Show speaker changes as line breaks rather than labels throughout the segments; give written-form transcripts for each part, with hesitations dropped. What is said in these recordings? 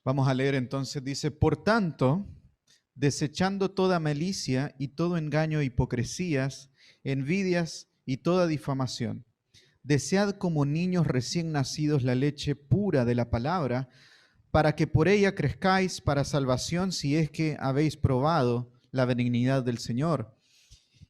Vamos a leer entonces, dice, por tanto, desechando toda malicia y todo engaño e hipocresías, envidias y toda difamación, desead como niños recién nacidos la leche pura de la palabra, para que por ella crezcáis para salvación si es que habéis probado la benignidad del Señor.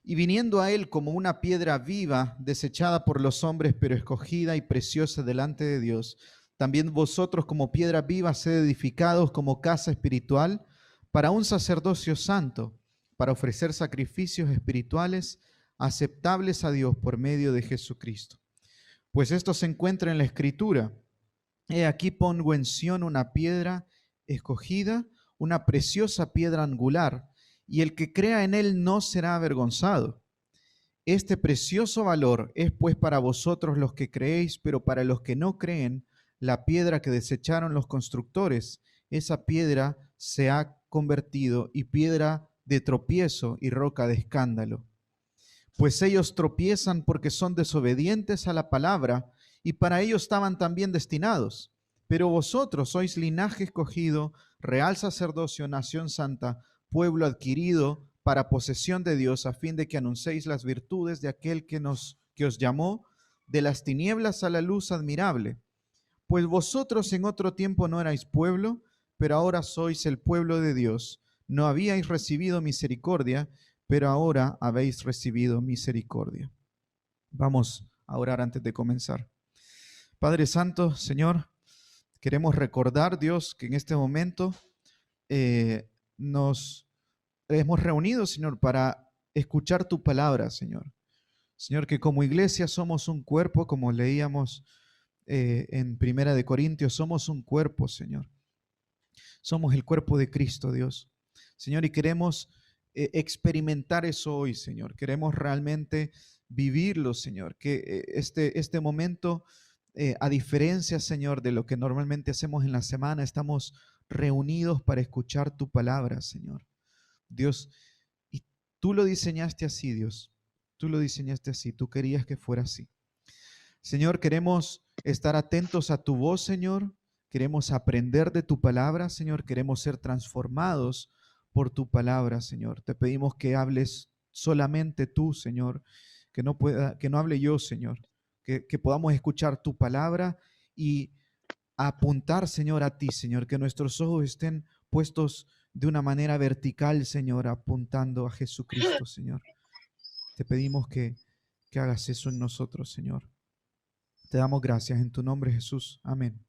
Y viniendo a él como una piedra viva, desechada por los hombres, pero escogida y preciosa delante de Dios, también vosotros como piedra viva sed edificados como casa espiritual para un sacerdocio santo, para ofrecer sacrificios espirituales aceptables a Dios por medio de Jesucristo. Pues esto se encuentra en la Escritura. He aquí pongo en Sión una piedra escogida, una preciosa piedra angular, y el que crea en él no será avergonzado. Este precioso valor es pues para vosotros los que creéis, pero para los que no creen, la piedra que desecharon los constructores, esa piedra se ha convertido y piedra de tropiezo y roca de escándalo. Pues ellos tropiezan porque son desobedientes a la palabra, y para ello estaban también destinados. Pero vosotros sois linaje escogido, real sacerdocio, nación santa, pueblo adquirido para posesión de Dios, a fin de que anunciéis las virtudes de aquel que os llamó de las tinieblas a la luz admirable. Pues vosotros en otro tiempo no erais pueblo, pero ahora sois el pueblo de Dios. No habíais recibido misericordia, pero ahora habéis recibido misericordia. Vamos a orar antes de comenzar. Padre Santo, Señor, queremos recordar, Dios, que en este momento nos hemos reunido, Señor, para escuchar tu palabra, Señor. Señor, que como iglesia somos un cuerpo, como leíamos en Primera de Corintios, somos un cuerpo, Señor. Somos el cuerpo de Cristo, Dios. Señor, y queremos experimentar eso hoy, Señor. Queremos realmente vivirlo, Señor. Que este momento, a diferencia, Señor, de lo que normalmente hacemos en la semana, estamos reunidos para escuchar tu palabra, Señor. Dios, y tú lo diseñaste así, Dios. Tú lo diseñaste así. Tú querías que fuera así. Señor, queremos estar atentos a tu voz, Señor. Queremos aprender de tu palabra, Señor. Queremos ser transformados por tu palabra, Señor. Te pedimos que hables solamente tú, Señor. Que no hable yo, Señor. Que podamos escuchar tu palabra y apuntar, Señor, a ti, Señor. Que nuestros ojos estén puestos de una manera vertical, Señor, apuntando a Jesucristo, Señor. Te pedimos que hagas eso en nosotros, Señor. Te damos gracias en tu nombre, Jesús. Amén.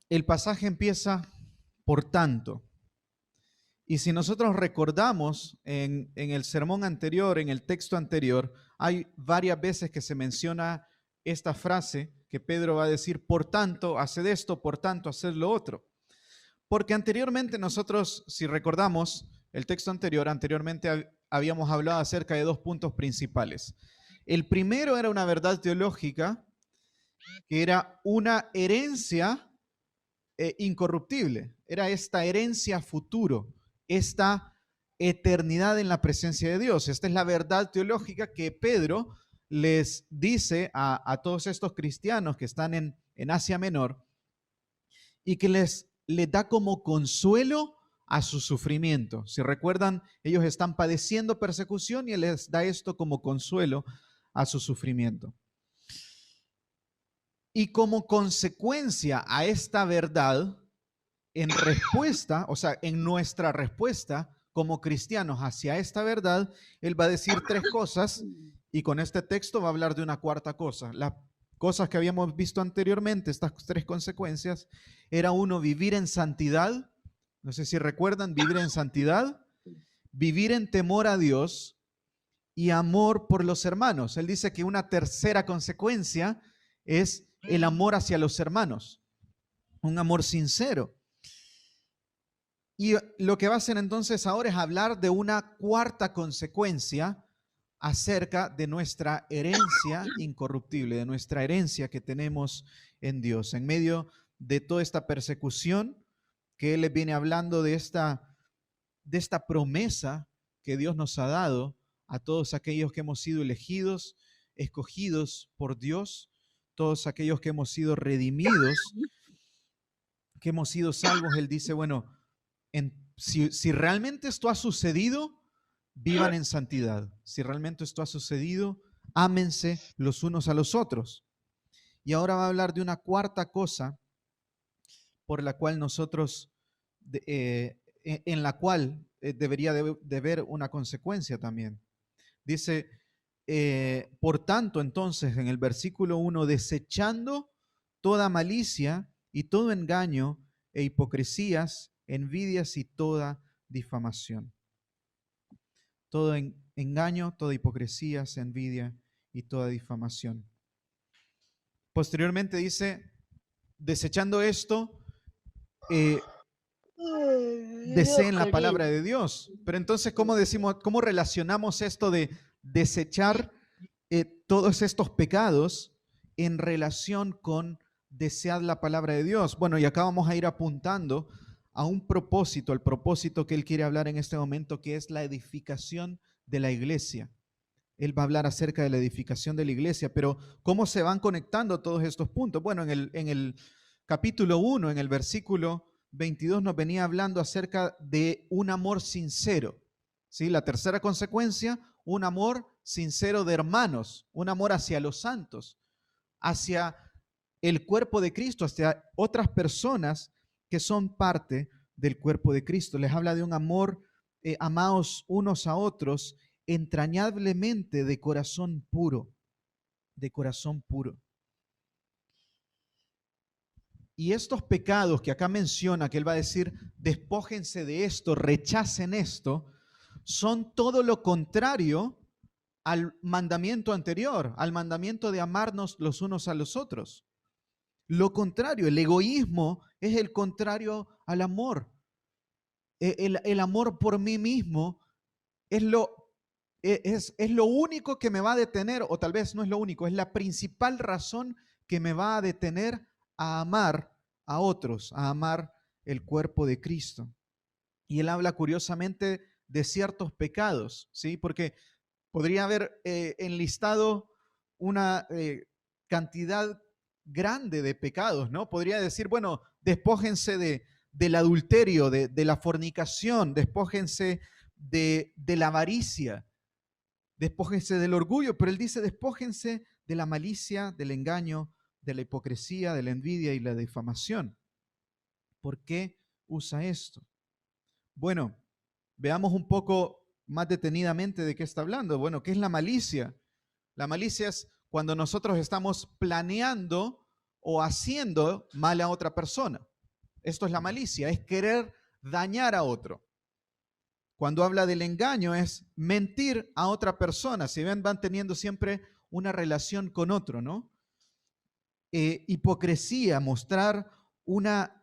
El pasaje empieza, por tanto. Y si nosotros recordamos en el sermón anterior, en el texto anterior, hay varias veces que se menciona esta frase que Pedro va a decir, por tanto, haced esto, por tanto, haced lo otro. Porque anteriormente nosotros, si recordamos el texto anterior, anteriormente habíamos hablado acerca de dos puntos principales. El primero era una verdad teológica, que era una herencia incorruptible, era esta herencia futuro, esta eternidad en la presencia de Dios. Esta es la verdad teológica que Pedro les dice a todos estos cristianos que están en Asia Menor y que les da como consuelo a su sufrimiento. Si recuerdan, ellos están padeciendo persecución y Él les da esto como consuelo a su sufrimiento. Y como consecuencia a esta verdad, en respuesta, o sea, en nuestra respuesta como cristianos hacia esta verdad, Él va a decir tres cosas y con este texto va a hablar de una cuarta cosa. Las cosas que habíamos visto anteriormente, estas tres consecuencias, era uno, vivir en santidad, no sé si recuerdan, vivir en santidad, vivir en temor a Dios y amor por los hermanos. Él dice que una tercera consecuencia es el amor hacia los hermanos, un amor sincero. Y lo que va a hacer entonces ahora es hablar de una cuarta consecuencia acerca de nuestra herencia incorruptible, de nuestra herencia que tenemos en Dios. En medio de toda esta persecución que Él les viene hablando de esta promesa que Dios nos ha dado a todos aquellos que hemos sido elegidos, escogidos por Dios, todos aquellos que hemos sido redimidos, que hemos sido salvos, Él dice, bueno, si realmente esto ha sucedido, vivan en santidad. Si realmente esto ha sucedido, ámense los unos a los otros. Y ahora va a hablar de una cuarta cosa por la cual nosotros, en la cual debería de haber una consecuencia también. Dice, por tanto, entonces, en el versículo 1, desechando toda malicia y todo engaño e hipocresías, envidias y toda difamación. Todo engaño, toda hipocresías, envidia y toda difamación. Posteriormente dice, desechando esto, deseen la palabra de Dios. Pero entonces, ¿cómo decimos, cómo relacionamos esto de desechar todos estos pecados en relación con desear la palabra de Dios? Bueno, y acá vamos a ir apuntando a un propósito, al propósito que él quiere hablar en este momento, que es la edificación de la iglesia. Él va a hablar acerca de la edificación de la iglesia, pero ¿cómo se van conectando todos estos puntos? Bueno, en el capítulo 1, en el versículo 22, nos venía hablando acerca de un amor sincero. ¿Sí? La tercera consecuencia, un amor sincero de hermanos, un amor hacia los santos, hacia el cuerpo de Cristo, hacia otras personas que son parte del cuerpo de Cristo. Les habla de un amor, amados unos a otros, entrañablemente de corazón puro, de corazón puro. Y estos pecados que acá menciona, que él va a decir, despójense de esto, rechacen esto, son todo lo contrario al mandamiento anterior, al mandamiento de amarnos los unos a los otros. Lo contrario, el egoísmo es el contrario al amor. El amor por mí mismo es lo único que me va a detener, o tal vez no es lo único, es la principal razón que me va a detener a amar a otros, a amar el cuerpo de Cristo. Y él habla curiosamente de ciertos pecados, ¿sí? Porque podría haber enlistado una cantidad grande de pecados, ¿no? Podría decir, bueno, despójense del adulterio, de la fornicación, despójense de la avaricia, despójense del orgullo, pero él dice, despójense de la malicia, del engaño, de la hipocresía, de la envidia y la difamación. ¿Por qué usa esto? Bueno, veamos un poco más detenidamente de qué está hablando. Bueno, ¿qué es la malicia? La malicia es cuando nosotros estamos planeando o haciendo mal a otra persona. Esto es la malicia, es querer dañar a otro. Cuando habla del engaño es mentir a otra persona. Si ven, van teniendo siempre una relación con otro, ¿no? Hipocresía, mostrar una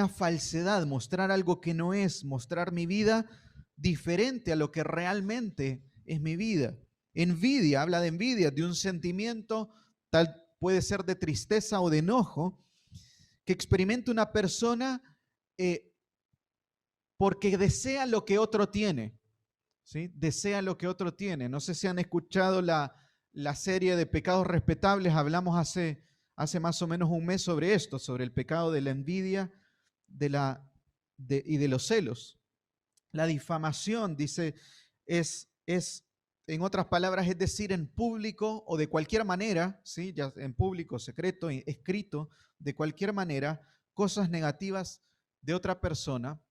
falsedad, mostrar algo que no es, mostrar mi vida diferente a lo que realmente es mi vida. Envidia, habla de envidia, de un sentimiento, tal puede ser de tristeza o de enojo, que experimenta una persona porque desea lo que otro tiene, ¿sí? Desea lo que otro tiene. No sé si han escuchado la serie de Pecados Respetables, hablamos hace más o menos un mes sobre esto, sobre el pecado de la envidia y de los celos. La difamación, dice, es, en otras palabras, es decir, en público o de cualquier manera, ¿sí? Ya en público, secreto, escrito, de cualquier manera, cosas negativas de otra persona,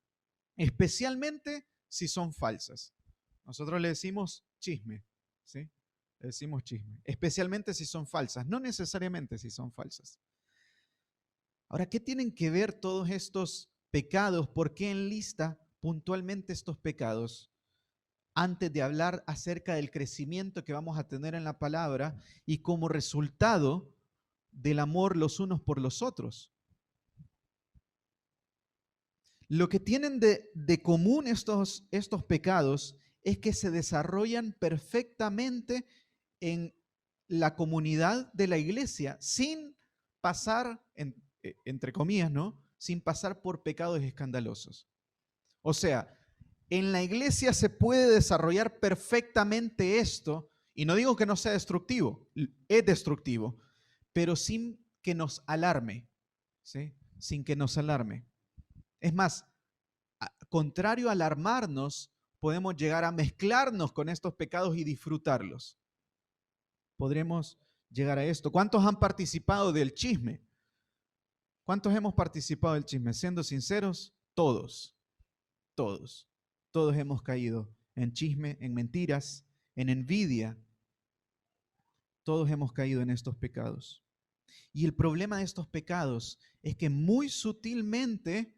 especialmente si son falsas. Nosotros le decimos chisme, ¿sí? Le decimos chisme, especialmente si son falsas, no necesariamente si son falsas. Ahora, ¿qué tienen que ver todos estos pecados? ¿Por qué enlista puntualmente estos pecados antes de hablar acerca del crecimiento que vamos a tener en la palabra y como resultado del amor los unos por los otros? Lo que tienen de común estos pecados es que se desarrollan perfectamente en la comunidad de la iglesia sin pasar, entre comillas, ¿no? Sin pasar por pecados escandalosos. O sea, en la iglesia se puede desarrollar perfectamente esto, y no digo que no sea destructivo, es destructivo, pero sin que nos alarme, ¿sí? Sin que nos alarme. Es más, contrario a alarmarnos, podemos llegar a mezclarnos con estos pecados y disfrutarlos. Podremos llegar a esto. ¿Cuántos han participado del chisme? ¿Cuántos hemos participado del chisme? Siendo sinceros, todos, todos, todos hemos caído en chisme, en mentiras, en envidia. Todos hemos caído en estos pecados. Y el problema de estos pecados es que muy sutilmente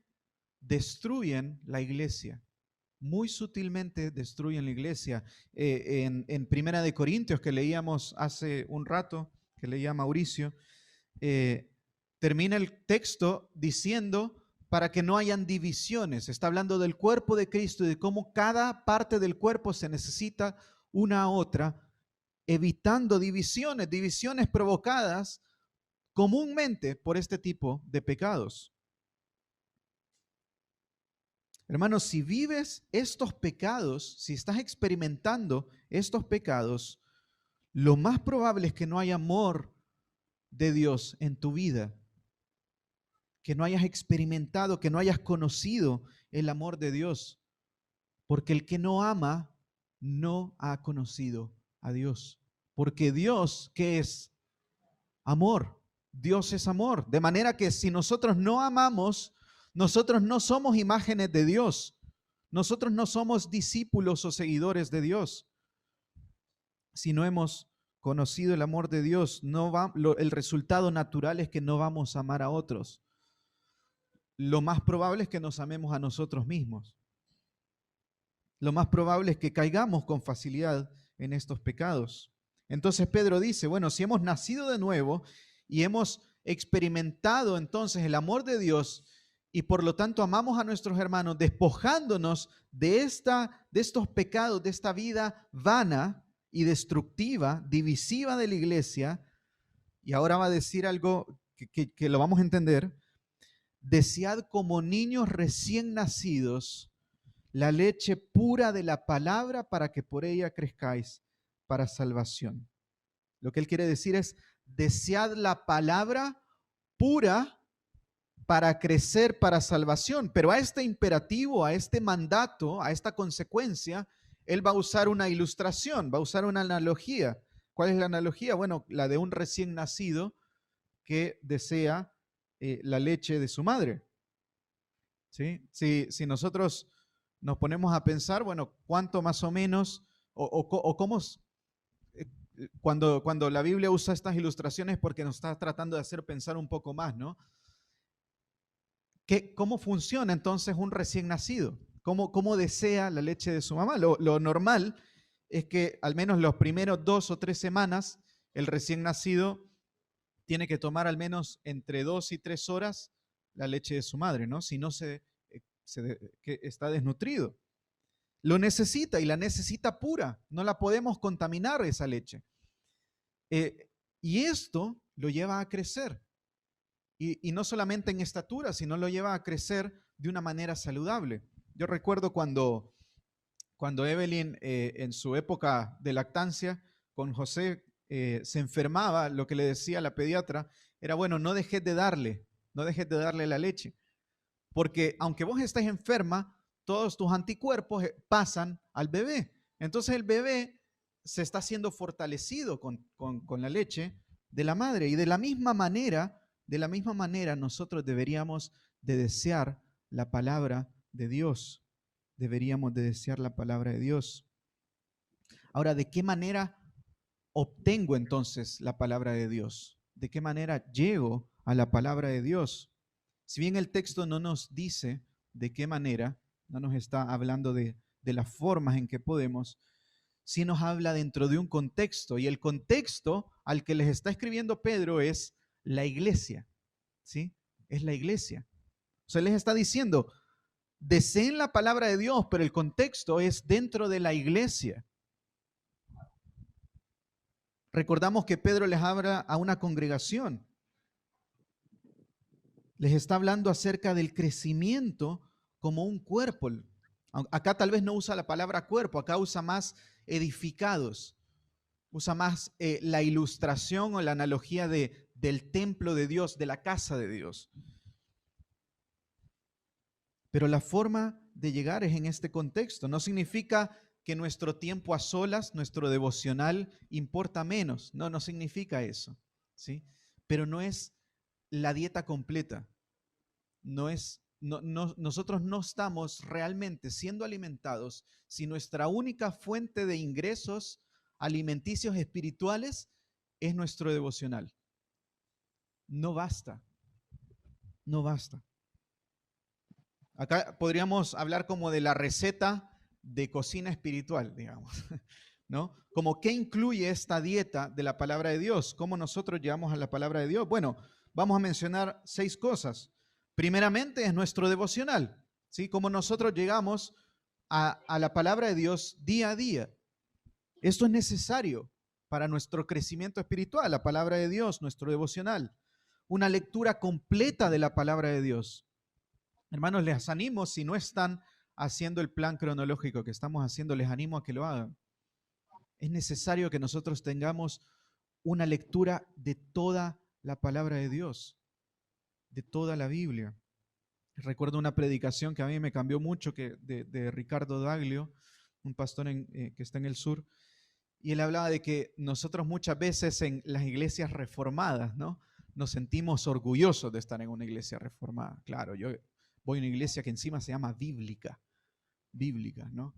destruyen la iglesia. Muy sutilmente destruyen la iglesia. En Primera de Corintios, que leíamos hace un rato, que leía Mauricio, termina el texto diciendo para que no hayan divisiones. Está hablando del cuerpo de Cristo y de cómo cada parte del cuerpo se necesita una a otra, evitando divisiones, divisiones provocadas comúnmente por este tipo de pecados. Hermanos, si vives estos pecados, si estás experimentando estos pecados, lo más probable es que no haya amor de Dios en tu vida, que no hayas experimentado, que no hayas conocido el amor de Dios, porque el que no ama no ha conocido a Dios, porque Dios, ¿qué es? Amor. Dios es amor, de manera que si nosotros no amamos, nosotros no somos imágenes de Dios, nosotros no somos discípulos o seguidores de Dios. Si no hemos conocido el amor de Dios, el resultado natural es que no vamos a amar a otros. Lo más probable es que nos amemos a nosotros mismos. Lo más probable es que caigamos con facilidad en estos pecados. Entonces Pedro dice, bueno, si hemos nacido de nuevo y hemos experimentado entonces el amor de Dios y por lo tanto amamos a nuestros hermanos, despojándonos de estos pecados, de esta vida vana y destructiva, divisiva de la iglesia, y ahora va a decir algo que lo vamos a entender: desead como niños recién nacidos la leche pura de la palabra para que por ella crezcáis para salvación. Lo que él quiere decir es, desead la palabra pura para crecer para salvación. Pero a este imperativo, a este mandato, a esta consecuencia, él va a usar una ilustración, va a usar una analogía. ¿Cuál es la analogía? Bueno, la de un recién nacido que desea la leche de su madre. ¿Sí? Si nosotros nos ponemos a pensar, bueno, cuánto más o menos, o cómo, cuando la Biblia usa estas ilustraciones, porque nos está tratando de hacer pensar un poco más, ¿no? ¿Cómo funciona entonces un recién nacido? ¿Cómo desea la leche de su mamá? Lo normal es que al menos los primeros 2 o 3 semanas, el recién nacido tiene que tomar al menos entre 2 y 3 horas la leche de su madre, ¿no? Si no que está desnutrido. Lo necesita y la necesita pura. No la podemos contaminar esa leche. Y esto lo lleva a crecer. Y no solamente en estatura, sino lo lleva a crecer de una manera saludable. Yo recuerdo cuando Evelyn, en su época de lactancia, con José, se enfermaba, lo que le decía la pediatra era, bueno, no dejes de darle la leche. Porque aunque vos estés enferma, todos tus anticuerpos pasan al bebé. Entonces el bebé se está siendo fortalecido con la leche de la madre. Y de la misma manera nosotros deberíamos de desear la palabra de Dios. Deberíamos de desear la palabra de Dios. Ahora, ¿de qué manera obtengo entonces la palabra de Dios? ¿De qué manera llego a la palabra de Dios? Si bien el texto no nos dice de qué manera, no nos está hablando de las formas en que podemos, sí nos habla dentro de un contexto, y el contexto al que les está escribiendo Pedro es la iglesia, ¿sí? Es la iglesia. O sea, les está diciendo, deseen la palabra de Dios, pero el contexto es dentro de la iglesia. Recordamos que Pedro les habla a una congregación. Les está hablando acerca del crecimiento como un cuerpo. Acá tal vez no usa la palabra cuerpo, acá usa más edificados. Usa más la ilustración o la analogía de del templo de Dios, de la casa de Dios. Pero la forma de llegar es en este contexto. No significa que nuestro tiempo a solas, nuestro devocional, importa menos. No, no significa eso, ¿sí? Pero no es la dieta completa. Nosotros no estamos realmente siendo alimentados si nuestra única fuente de ingresos alimenticios espirituales es nuestro devocional. No basta, no basta. Acá podríamos hablar como de la receta de cocina espiritual, digamos, ¿no? Como qué incluye esta dieta de la palabra de Dios, cómo nosotros llegamos a la palabra de Dios. Bueno, vamos a mencionar 6 cosas. Primeramente es nuestro devocional, ¿sí? Cómo nosotros llegamos a la palabra de Dios día a día. Esto es necesario para nuestro crecimiento espiritual, la palabra de Dios, nuestro devocional. Una lectura completa de la palabra de Dios. Hermanos, les animo, si no están haciendo el plan cronológico que estamos haciendo, les animo a que lo hagan. Es necesario que nosotros tengamos una lectura de toda la palabra de Dios, de toda la Biblia. Recuerdo una predicación que a mí me cambió mucho, de Ricardo Daglio, un pastor que está en el sur, y él hablaba de que nosotros muchas veces en las iglesias reformadas, ¿no?, nos sentimos orgullosos de estar en una iglesia reformada. Claro, yo voy a una iglesia que encima se llama bíblica, ¿no?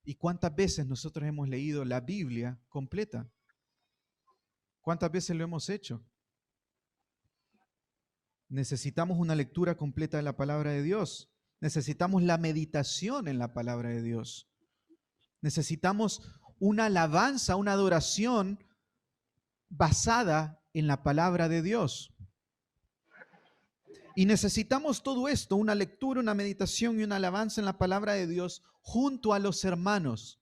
¿Y cuántas veces nosotros hemos leído la Biblia completa? ¿Cuántas veces lo hemos hecho? Necesitamos una lectura completa de la palabra de Dios. Necesitamos la meditación en la palabra de Dios. Necesitamos una alabanza, una adoración basada en la palabra de Dios. Y necesitamos todo esto, una lectura, una meditación y una alabanza en la palabra de Dios junto a los hermanos,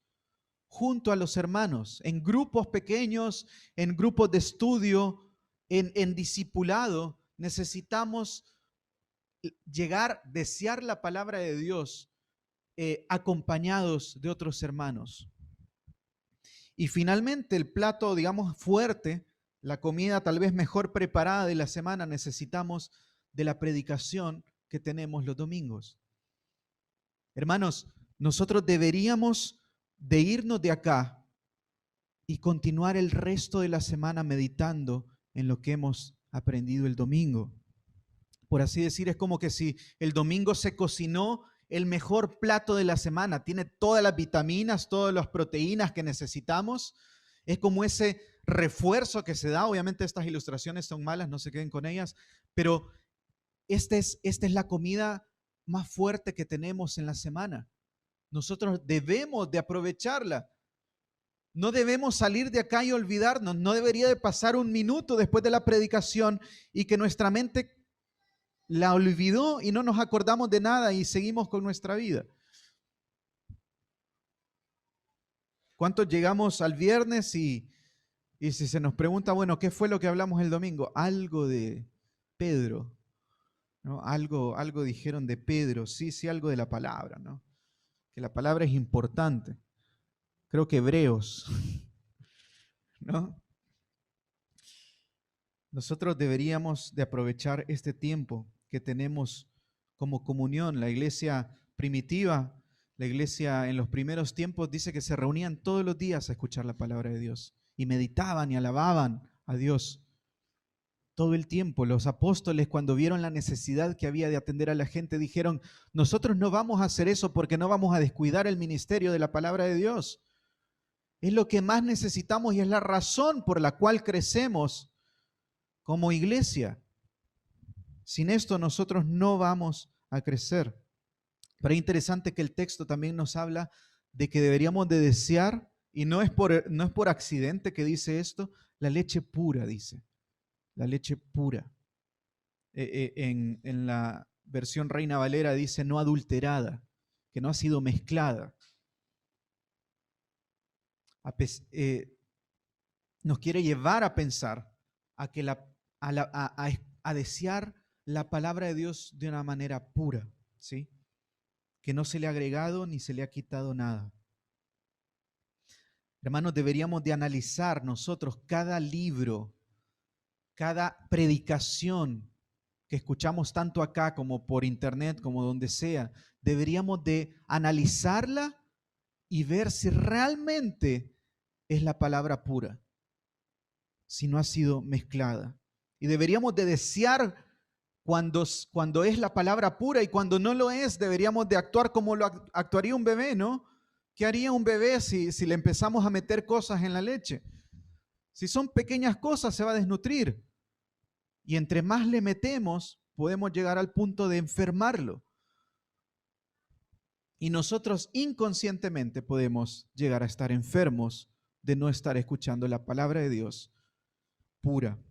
en grupos pequeños, en grupos de estudio, en discipulado. Necesitamos llegar, desear la palabra de Dios acompañados de otros hermanos. Y finalmente el plato, digamos, fuerte, la comida tal vez mejor preparada de la semana, necesitamos de la predicación que tenemos los domingos. Hermanos, nosotros deberíamos de irnos de acá y continuar el resto de la semana meditando en lo que hemos aprendido el domingo. Por así decir, es como que si el domingo se cocinó el mejor plato de la semana, tiene todas las vitaminas, todas las proteínas que necesitamos. Es como ese refuerzo que se da. Obviamente estas ilustraciones son malas, no se queden con ellas, pero esta es la comida más fuerte que tenemos en la semana. Nosotros debemos de aprovecharla. No debemos salir de acá y olvidarnos. No debería de pasar un minuto después de la predicación y que nuestra mente la olvidó y no nos acordamos de nada y seguimos con nuestra vida. ¿Cuántos llegamos al viernes y si se nos pregunta, bueno, ¿qué fue lo que hablamos el domingo? Algo de Pedro, ¿no? Algo dijeron de Pedro, sí, algo de la palabra, ¿no? Que la palabra es importante. Creo que Hebreos, ¿no? Nosotros deberíamos de aprovechar este tiempo que tenemos como comunión. La iglesia primitiva, la iglesia en los primeros tiempos dice que se reunían todos los días a escuchar la palabra de Dios y meditaban y alababan a Dios todo el tiempo. Los apóstoles, cuando vieron la necesidad que había de atender a la gente, dijeron, nosotros no vamos a hacer eso porque no vamos a descuidar el ministerio de la palabra de Dios. Es lo que más necesitamos y es la razón por la cual crecemos como iglesia. Sin esto nosotros no vamos a crecer. Pero es interesante que el texto también nos habla de que deberíamos de desear, y no es por accidente que dice esto, la leche pura, dice. La leche pura. En la versión Reina Valera dice no adulterada, que no ha sido mezclada. Nos quiere llevar a pensar a que a desear la palabra de Dios de una manera pura, ¿sí? Que no se le ha agregado ni se le ha quitado nada. Hermanos, deberíamos de analizar nosotros cada libro cada predicación que escuchamos tanto acá como por internet, como donde sea, deberíamos de analizarla y ver si realmente es la palabra pura, si no ha sido mezclada. Y deberíamos de desear cuando es la palabra pura, y cuando no lo es, deberíamos de actuar como lo actuaría un bebé, ¿no? ¿Qué haría un bebé si le empezamos a meter cosas en la leche? Si son pequeñas cosas, se va a desnutrir. Y entre más le metemos, podemos llegar al punto de enfermarlo. Y nosotros inconscientemente podemos llegar a estar enfermos de no estar escuchando la palabra de Dios pura.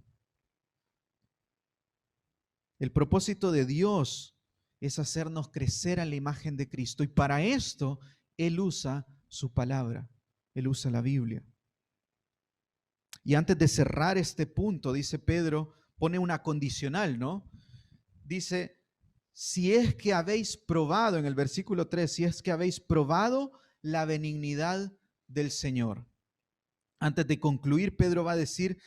El propósito de Dios es hacernos crecer a la imagen de Cristo, y para esto Él usa su palabra, Él usa la Biblia. Y antes de cerrar este punto, dice Pedro, pone una condicional, ¿no? Dice, si es que habéis probado, en el versículo 3, si es que habéis probado la benignidad del Señor. Antes de concluir, Pedro va a decir,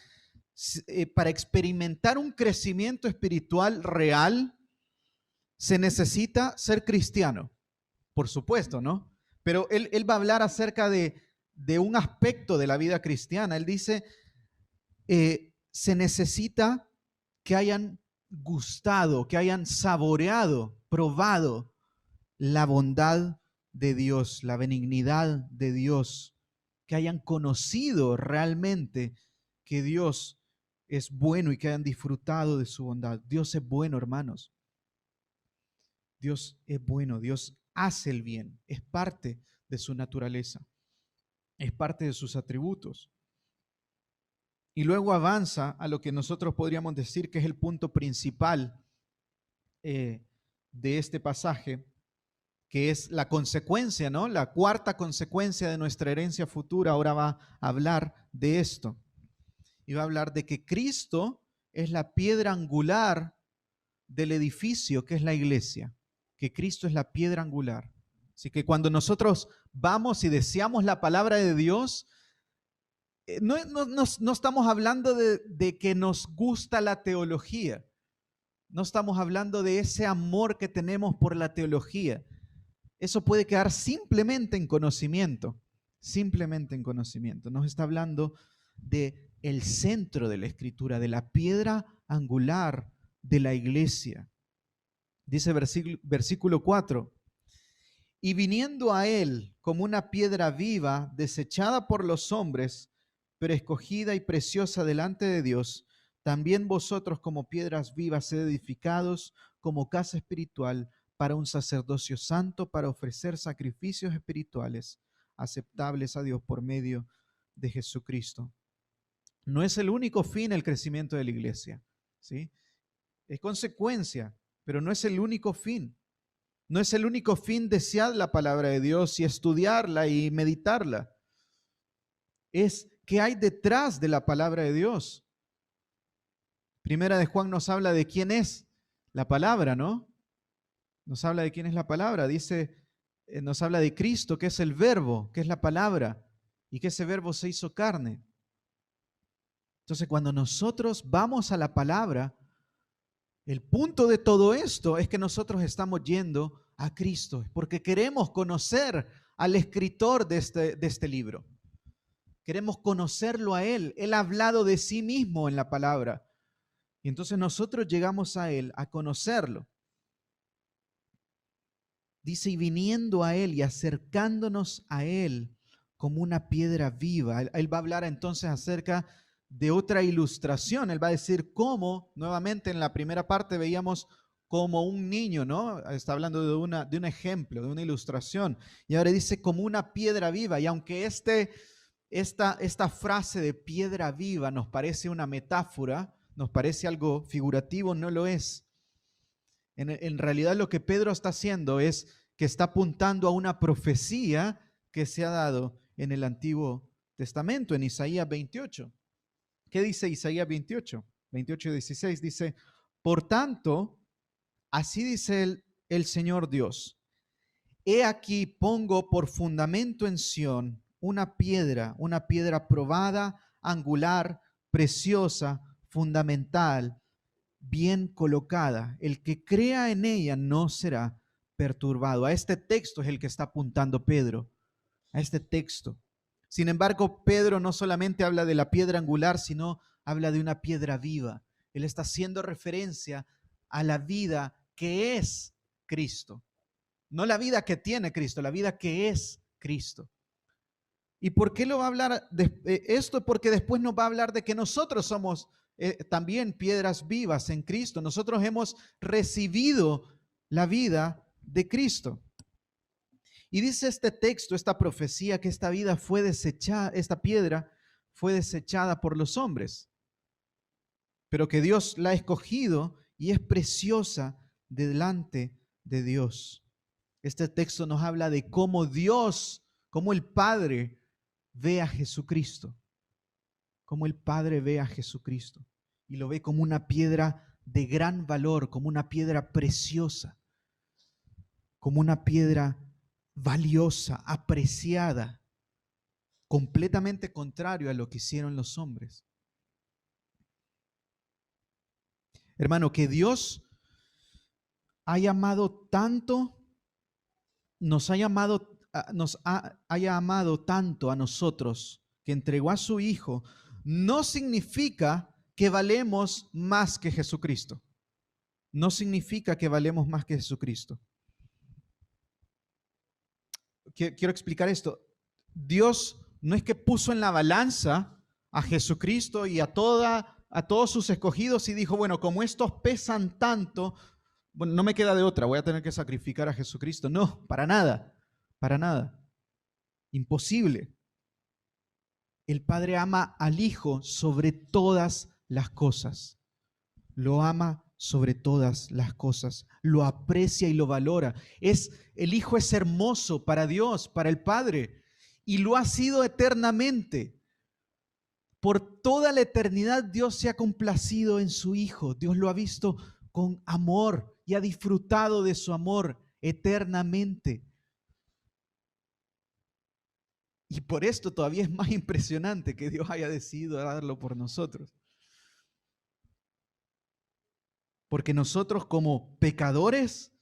para experimentar un crecimiento espiritual real, se necesita ser cristiano, por supuesto, ¿no? Pero él va a hablar acerca de un aspecto de la vida cristiana. Él dice, se necesita que hayan gustado, que hayan saboreado, probado la bondad de Dios, la benignidad de Dios, que hayan conocido realmente que Dios es bueno y que hayan disfrutado de su bondad. Dios es bueno, hermanos. Dios es bueno, Dios hace el bien, es parte de su naturaleza, es parte de sus atributos. Y luego avanza a lo que nosotros podríamos decir que es el punto principal de este pasaje, que es la consecuencia, ¿no? La cuarta consecuencia de nuestra herencia futura. Ahora va a hablar de esto. Y va a hablar de que Cristo es la piedra angular del edificio que es la iglesia. Que Cristo es la piedra angular. Así que cuando nosotros vamos y deseamos la palabra de Dios, no estamos hablando de que nos gusta la teología. No estamos hablando de ese amor que tenemos por la teología. Eso puede quedar simplemente en conocimiento. Simplemente en conocimiento. Nos está hablando de el centro de la Escritura, de la piedra angular de la iglesia. Dice versículo 4. Y viniendo a él como una piedra viva, desechada por los hombres, pero escogida y preciosa delante de Dios, también vosotros como piedras vivas sed edificados como casa espiritual para un sacerdocio santo, para ofrecer sacrificios espirituales aceptables a Dios por medio de Jesucristo. No es el único fin el crecimiento de la iglesia, ¿sí? Es consecuencia, pero no es el único fin. No es el único fin desear la palabra de Dios y estudiarla y meditarla. Es qué hay detrás de la palabra de Dios. Primera de Juan nos habla de quién es la palabra, ¿no? Nos habla de quién es la palabra. Dice, nos habla de Cristo, que es el verbo, que es la palabra, y que ese verbo se hizo carne. Entonces, cuando nosotros vamos a la palabra, el punto de todo esto es que nosotros estamos yendo a Cristo, porque queremos conocer al escritor de este libro. Queremos conocerlo a Él. Él ha hablado de sí mismo en la palabra. Y entonces nosotros llegamos a Él, a conocerlo. Dice, y viniendo a Él y acercándonos a Él como una piedra viva. Él va a hablar entonces acerca de otra ilustración. Él va a decir cómo, nuevamente en la primera parte veíamos como un niño, ¿no? Está hablando de un ejemplo, de una ilustración. Y ahora dice como una piedra viva. Y aunque esta frase de piedra viva nos parece una metáfora, nos parece algo figurativo, no lo es. En realidad lo que Pedro está haciendo es que está apuntando a una profecía que se ha dado en el Antiguo Testamento, en Isaías 28. ¿Qué dice Isaías 28? 28:16 dice, por tanto, así dice el Señor Dios, he aquí pongo por fundamento en Sión una piedra probada, angular, preciosa, fundamental, bien colocada. El que crea en ella no será perturbado. A este texto es el que está apuntando Pedro, a este texto. Sin embargo, Pedro no solamente habla de la piedra angular, sino habla de una piedra viva. Él está haciendo referencia a la vida que es Cristo. No la vida que tiene Cristo, la vida que es Cristo. ¿Y por qué lo va a hablar de esto? Porque después nos va a hablar de que nosotros somos también piedras vivas en Cristo. Nosotros hemos recibido la vida de Cristo. Y dice este texto, esta profecía, que esta vida fue desechada, esta piedra fue desechada por los hombres, pero que Dios la ha escogido y es preciosa delante de Dios. Este texto nos habla de cómo Dios, cómo el Padre ve a Jesucristo, cómo el Padre ve a Jesucristo y lo ve como una piedra de gran valor, como una piedra preciosa, como una piedra valiosa, apreciada, completamente contrario a lo que hicieron los hombres. Hermano, que Dios ha llamado tanto, haya amado tanto a nosotros, que entregó a su Hijo, no significa que valemos más que Jesucristo. No significa que valemos más que Jesucristo. Quiero explicar esto. Dios no es que puso en la balanza a Jesucristo y a todos sus escogidos y dijo, bueno, como estos pesan tanto, bueno, no me queda de otra, voy a tener que sacrificar a Jesucristo. No, para nada, para nada. Imposible. El Padre ama al Hijo sobre todas las cosas. Lo ama sobre todas las cosas. Lo aprecia y lo valora. El Hijo es hermoso para Dios, para el Padre, y lo ha sido eternamente. Por toda la eternidad Dios se ha complacido en su Hijo. Dios lo ha visto con amor y ha disfrutado de su amor eternamente. Y por esto todavía es más impresionante que Dios haya decidido darlo por nosotros. Porque nosotros como pecadores,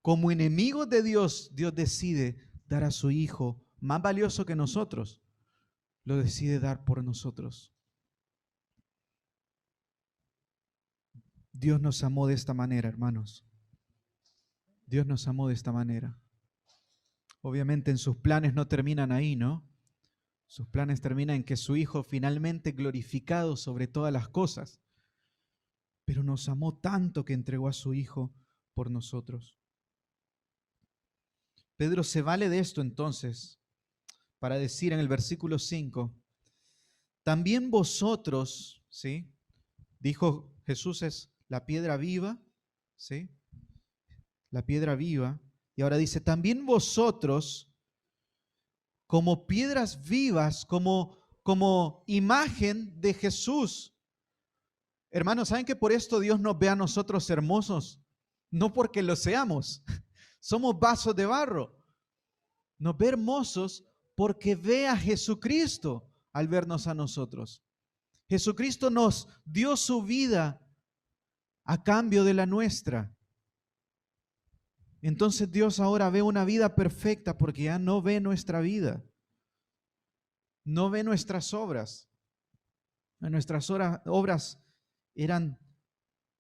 como enemigos de Dios, Dios decide dar a su Hijo más valioso que nosotros. Lo decide dar por nosotros. Dios nos amó de esta manera, hermanos. Dios nos amó de esta manera. Obviamente en sus planes no terminan ahí, ¿no? Sus planes terminan en que su Hijo finalmente glorificado sobre todas las cosas. Pero nos amó tanto que entregó a su Hijo por nosotros. Pedro se vale de esto entonces para decir en el versículo 5, también vosotros, ¿sí? Dijo Jesús es la piedra viva, ¿sí? La piedra viva. Y ahora dice, también vosotros, como piedras vivas, como imagen de Jesús. Hermanos, ¿saben que por esto Dios nos ve a nosotros hermosos? No porque lo seamos. Somos vasos de barro. Nos ve hermosos porque ve a Jesucristo al vernos a nosotros. Jesucristo nos dio su vida a cambio de la nuestra. Entonces Dios ahora ve una vida perfecta porque ya no ve nuestra vida. No ve nuestras obras. Nuestras obras eran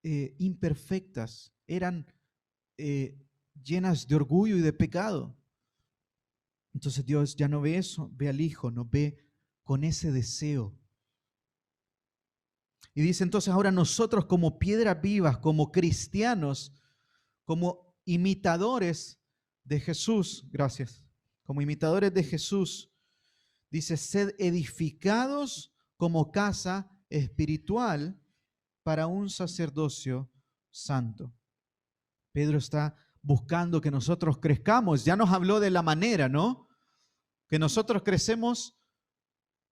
imperfectas, eran llenas de orgullo y de pecado. Entonces Dios ya no ve eso, ve al Hijo, nos ve con ese deseo. Y dice entonces ahora nosotros como piedras vivas, como cristianos, como imitadores de Jesús, gracias, como imitadores de Jesús, dice, sed edificados como casa espiritual para un sacerdocio santo. Pedro está buscando que nosotros crezcamos. Ya nos habló de la manera, ¿no? Que nosotros crecemos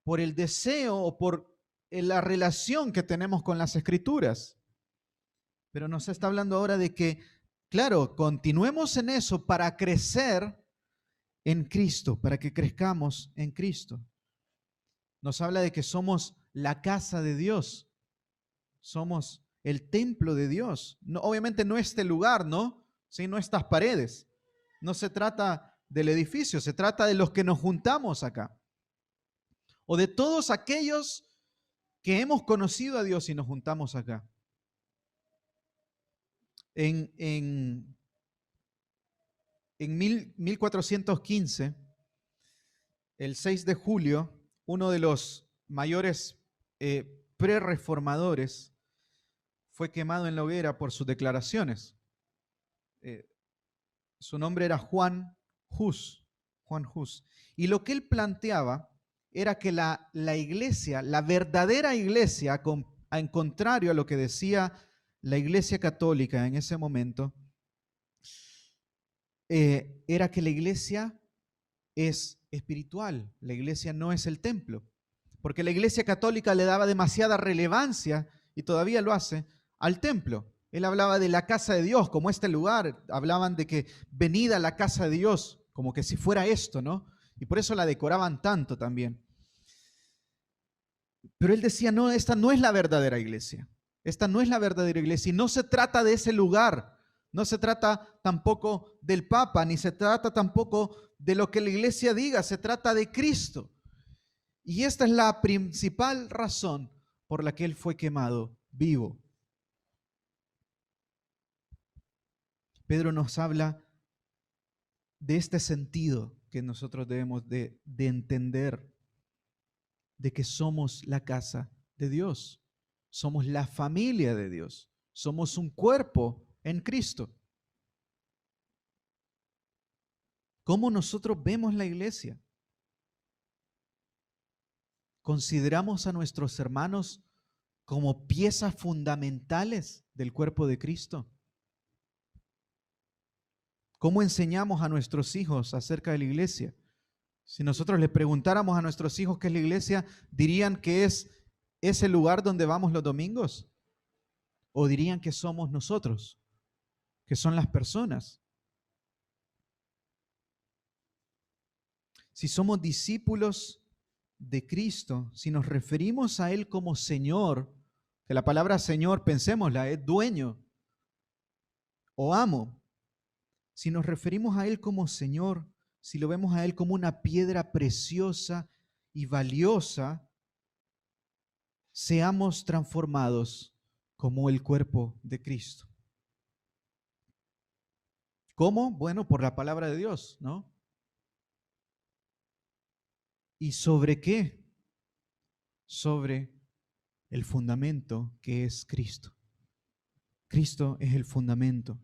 por el deseo o por la relación que tenemos con las Escrituras. Pero nos está hablando ahora de que, claro, continuemos en eso para crecer en Cristo, para que crezcamos en Cristo. Nos habla de que somos la casa de Dios. somos el templo de Dios. No, obviamente no este lugar, ¿no? Sí, no estas paredes. No se trata del edificio, se trata de los que nos juntamos acá. O de todos aquellos que hemos conocido a Dios y nos juntamos acá. En 1415, el 6 de julio, uno de los mayores prerreformadores fue quemado en la hoguera por sus declaraciones. Su nombre era Juan Hus. Juan Hus. Y lo que él planteaba era que la iglesia, la verdadera iglesia, en contrario a lo que decía la iglesia católica en ese momento, era que la iglesia es espiritual, la iglesia no es el templo, porque la iglesia católica le daba demasiada relevancia, y todavía lo hace, al templo. Él hablaba de la casa de Dios, como este lugar, hablaban de que venida a la casa de Dios, como que si fuera esto, ¿no? Y por eso la decoraban tanto también. Pero él decía, no, esta no es la verdadera iglesia. Esta no es la verdadera iglesia y no se trata de ese lugar. No se trata tampoco del Papa, ni se trata tampoco de lo que la iglesia diga, se trata de Cristo. Y esta es la principal razón por la que él fue quemado vivo. Pedro nos habla de este sentido que nosotros debemos de entender, de que somos la casa de Dios, somos la familia de Dios, somos un cuerpo en Cristo. ¿Cómo nosotros vemos la iglesia? ¿Consideramos a nuestros hermanos como piezas fundamentales del cuerpo de Cristo? ¿Cómo enseñamos a nuestros hijos acerca de la iglesia? Si nosotros les preguntáramos a nuestros hijos qué es la iglesia, ¿dirían que es ese lugar donde vamos los domingos? ¿O dirían que somos nosotros, que son las personas? Si somos discípulos de Cristo, si nos referimos a Él como Señor, que la palabra Señor, pensémosla, es dueño o amo. Si nos referimos a Él como Señor, si lo vemos a Él como una piedra preciosa y valiosa, seamos transformados como el cuerpo de Cristo. ¿Cómo? Bueno, por la palabra de Dios, ¿no? ¿Y sobre qué? Sobre el fundamento que es Cristo. Cristo es el fundamento.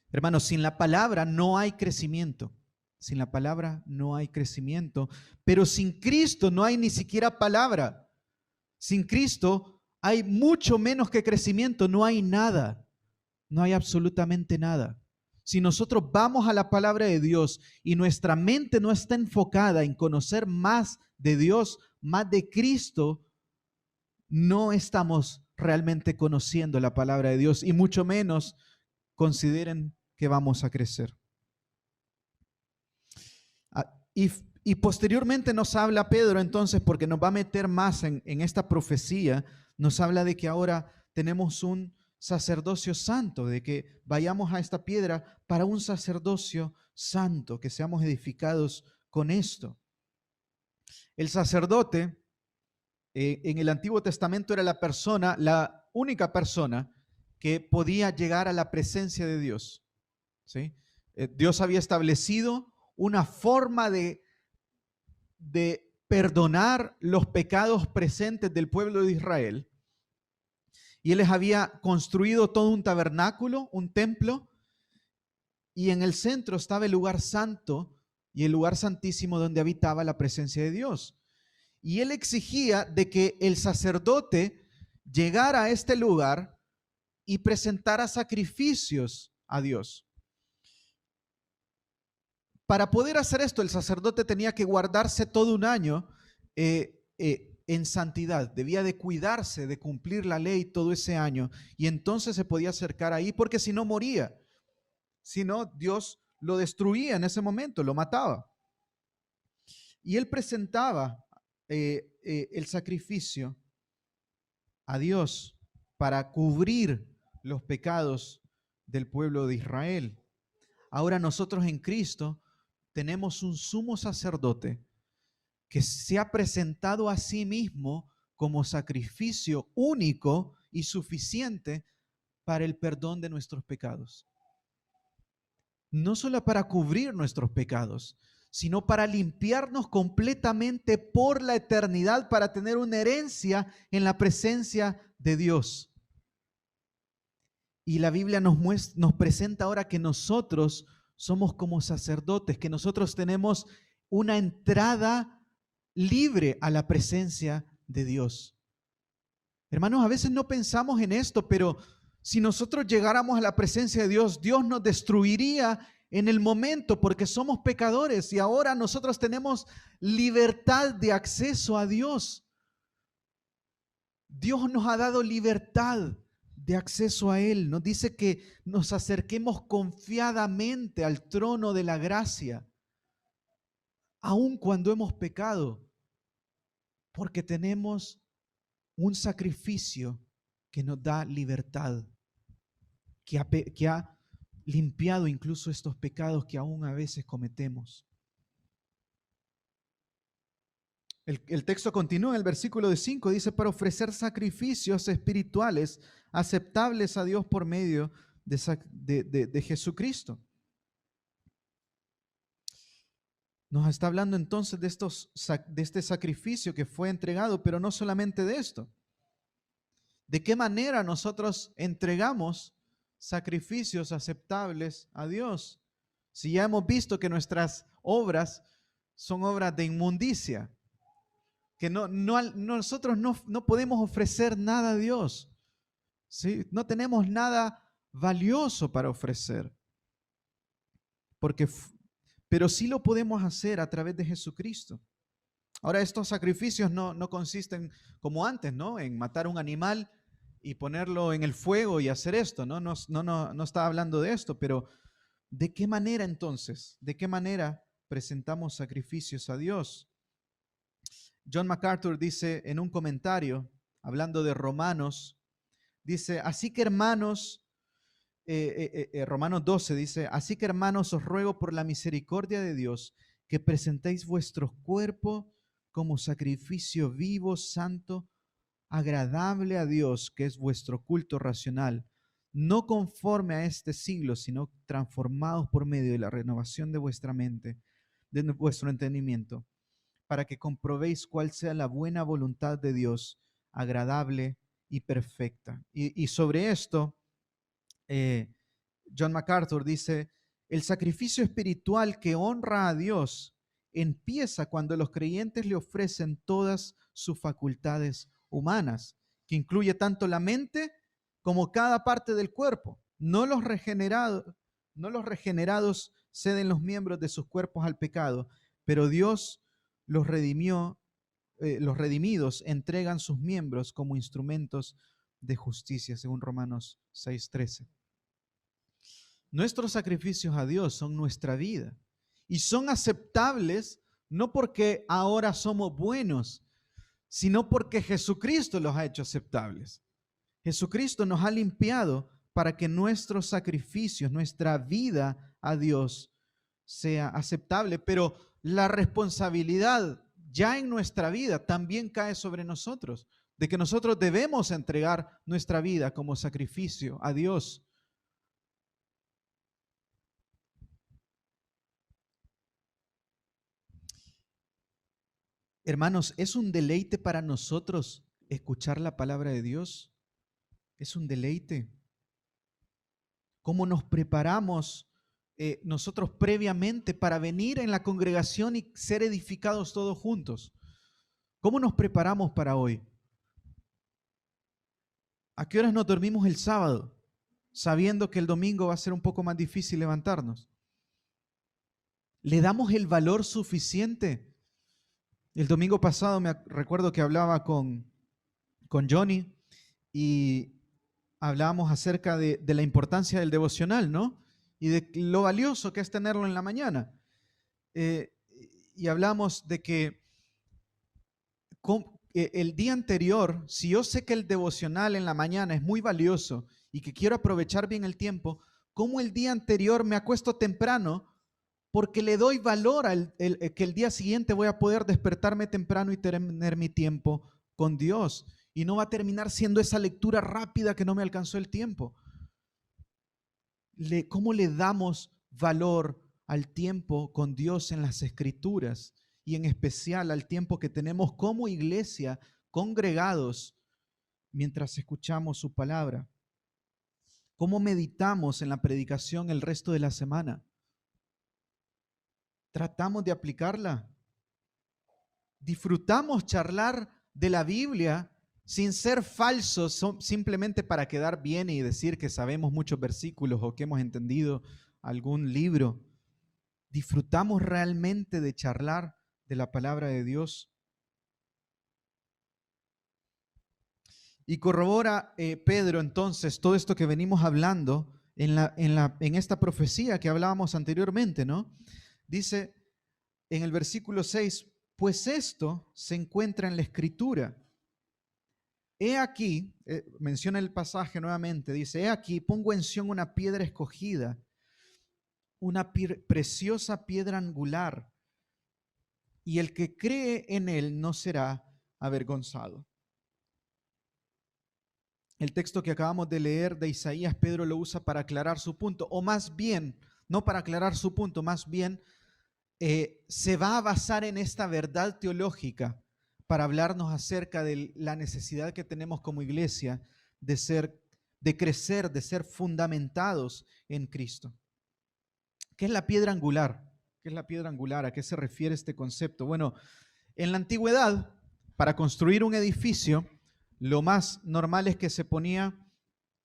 Hermanos, sin la palabra no hay crecimiento. Sin la palabra no hay crecimiento. Pero sin Cristo no hay ni siquiera palabra. Sin Cristo hay mucho menos que crecimiento. No hay nada. No hay absolutamente nada. Si nosotros vamos a la palabra de Dios y nuestra mente no está enfocada en conocer más de Dios, más de Cristo, no estamos realmente conociendo la palabra de Dios y mucho menos consideren que vamos a crecer. Y posteriormente nos habla Pedro entonces, porque nos va a meter más en esta profecía, nos habla de que ahora tenemos un sacerdocio santo, de que vayamos a esta piedra para un sacerdocio santo, que seamos edificados con esto. El sacerdote en el Antiguo Testamento era la persona, la única persona que podía llegar a la presencia de Dios. ¿Sí? Dios había establecido una forma de perdonar los pecados presentes del pueblo de Israel. Y Él les había construido todo un tabernáculo, un templo, y en el centro estaba el lugar santo y el lugar santísimo donde habitaba la presencia de Dios. Y Él exigía de que el sacerdote llegara a este lugar y presentara sacrificios a Dios. Para poder hacer esto, el sacerdote tenía que guardarse todo un año en santidad. Debía de cuidarse, de cumplir la ley todo ese año. Y entonces se podía acercar ahí, porque si no moría. Si no, Dios lo destruía en ese momento, lo mataba. Y él presentaba el sacrificio a Dios para cubrir los pecados del pueblo de Israel. Ahora nosotros en Cristo tenemos un sumo sacerdote que se ha presentado a sí mismo como sacrificio único y suficiente para el perdón de nuestros pecados. No solo para cubrir nuestros pecados, sino para limpiarnos completamente por la eternidad, para tener una herencia en la presencia de Dios. Y la Biblia nos presenta ahora que nosotros somos como sacerdotes, que nosotros tenemos una entrada libre a la presencia de Dios. Hermanos, a veces no pensamos en esto, pero si nosotros llegáramos a la presencia de Dios, Dios nos destruiría en el momento porque somos pecadores y ahora nosotros tenemos libertad de acceso a Dios. Dios nos ha dado libertad de acceso a Él. Nos dice que nos acerquemos confiadamente al trono de la gracia, aun cuando hemos pecado, porque tenemos un sacrificio que nos da libertad, que ha limpiado incluso estos pecados que aún a veces cometemos. El texto continúa en el versículo 5, dice, para ofrecer sacrificios espirituales aceptables a Dios por medio de Jesucristo. Nos está hablando entonces de este sacrificio que fue entregado, pero no solamente de esto. ¿De qué manera nosotros entregamos sacrificios aceptables a Dios? Si ya hemos visto que nuestras obras son obras de inmundicia, que nosotros no podemos ofrecer nada a Dios, ¿sí? No tenemos nada valioso para ofrecer, pero sí lo podemos hacer a través de Jesucristo. Ahora, estos sacrificios no consisten como antes, ¿no? En matar un animal y ponerlo en el fuego y hacer esto, ¿no? No está hablando de esto, pero ¿de qué manera entonces? ¿De qué manera presentamos sacrificios a Dios? John MacArthur dice en un comentario, hablando de Romanos, dice, así que hermanos, Romanos 12 dice, así que hermanos, os ruego por la misericordia de Dios que presentéis vuestros cuerpos como sacrificio vivo, santo, agradable a Dios, que es vuestro culto racional, no conforme a este siglo, sino transformados por medio de la renovación de vuestra mente, de vuestro entendimiento, para que comprobéis cuál sea la buena voluntad de Dios, agradable y perfecta. Y sobre esto, John MacArthur dice, el sacrificio espiritual que honra a Dios empieza cuando los creyentes le ofrecen todas sus facultades humanas, que incluye tanto la mente como cada parte del cuerpo. No los regenerados ceden los miembros de sus cuerpos al pecado, pero Dios los redimió, los redimidos entregan sus miembros como instrumentos de justicia, según Romanos 6:13. Nuestros sacrificios a Dios son nuestra vida y son aceptables no porque ahora somos buenos, sino porque Jesucristo los ha hecho aceptables. Jesucristo nos ha limpiado para que nuestros sacrificios, nuestra vida a Dios sea aceptable, pero la responsabilidad ya en nuestra vida también cae sobre nosotros, de que nosotros debemos entregar nuestra vida como sacrificio a Dios. Hermanos, ¿es un deleite para nosotros escuchar la palabra de Dios? ¿Es un deleite? ¿Cómo nos preparamos nosotros previamente para venir en la congregación y ser edificados todos juntos? ¿Cómo nos preparamos para hoy? ¿A qué horas nos dormimos el sábado, sabiendo que el domingo va a ser un poco más difícil levantarnos? ¿Le damos el valor suficiente? El domingo pasado me recuerdo que hablaba con Johnny y hablábamos acerca de la importancia del devocional, ¿no? Y de lo valioso que es tenerlo en la mañana. Y hablamos de que el día anterior, si yo sé que el devocional en la mañana es muy valioso y que quiero aprovechar bien el tiempo, ¿cómo el día anterior me acuesto temprano? Porque le doy valor que el día siguiente voy a poder despertarme temprano y tener mi tiempo con Dios. Y no va a terminar siendo esa lectura rápida que no me alcanzó el tiempo. ¿Cómo le damos valor al tiempo con Dios en las Escrituras? Y en especial al tiempo que tenemos como iglesia congregados mientras escuchamos su palabra. ¿Cómo meditamos en la predicación el resto de la semana? ¿Tratamos de aplicarla? ¿Disfrutamos charlar de la Biblia sin ser falsos, simplemente para quedar bien y decir que sabemos muchos versículos o que hemos entendido algún libro? ¿Disfrutamos realmente de charlar de la palabra de Dios? Y corrobora Pedro entonces todo esto que venimos hablando en esta profecía que hablábamos anteriormente, ¿no? Dice en el versículo 6, pues esto se encuentra en la Escritura. He aquí, menciona el pasaje nuevamente, dice, he aquí, pongo en Sión una piedra escogida, una preciosa piedra angular, y el que cree en él no será avergonzado. El texto que acabamos de leer de Isaías, Pedro lo usa para aclarar su punto, o más bien, no para aclarar su punto, más bien se va a basar en esta verdad teológica para hablarnos acerca de la necesidad que tenemos como iglesia de crecer, de ser fundamentados en Cristo. ¿Qué es la piedra angular? ¿Qué es la piedra angular? ¿A qué se refiere este concepto? Bueno, en la antigüedad, para construir un edificio, lo más normal es que se ponía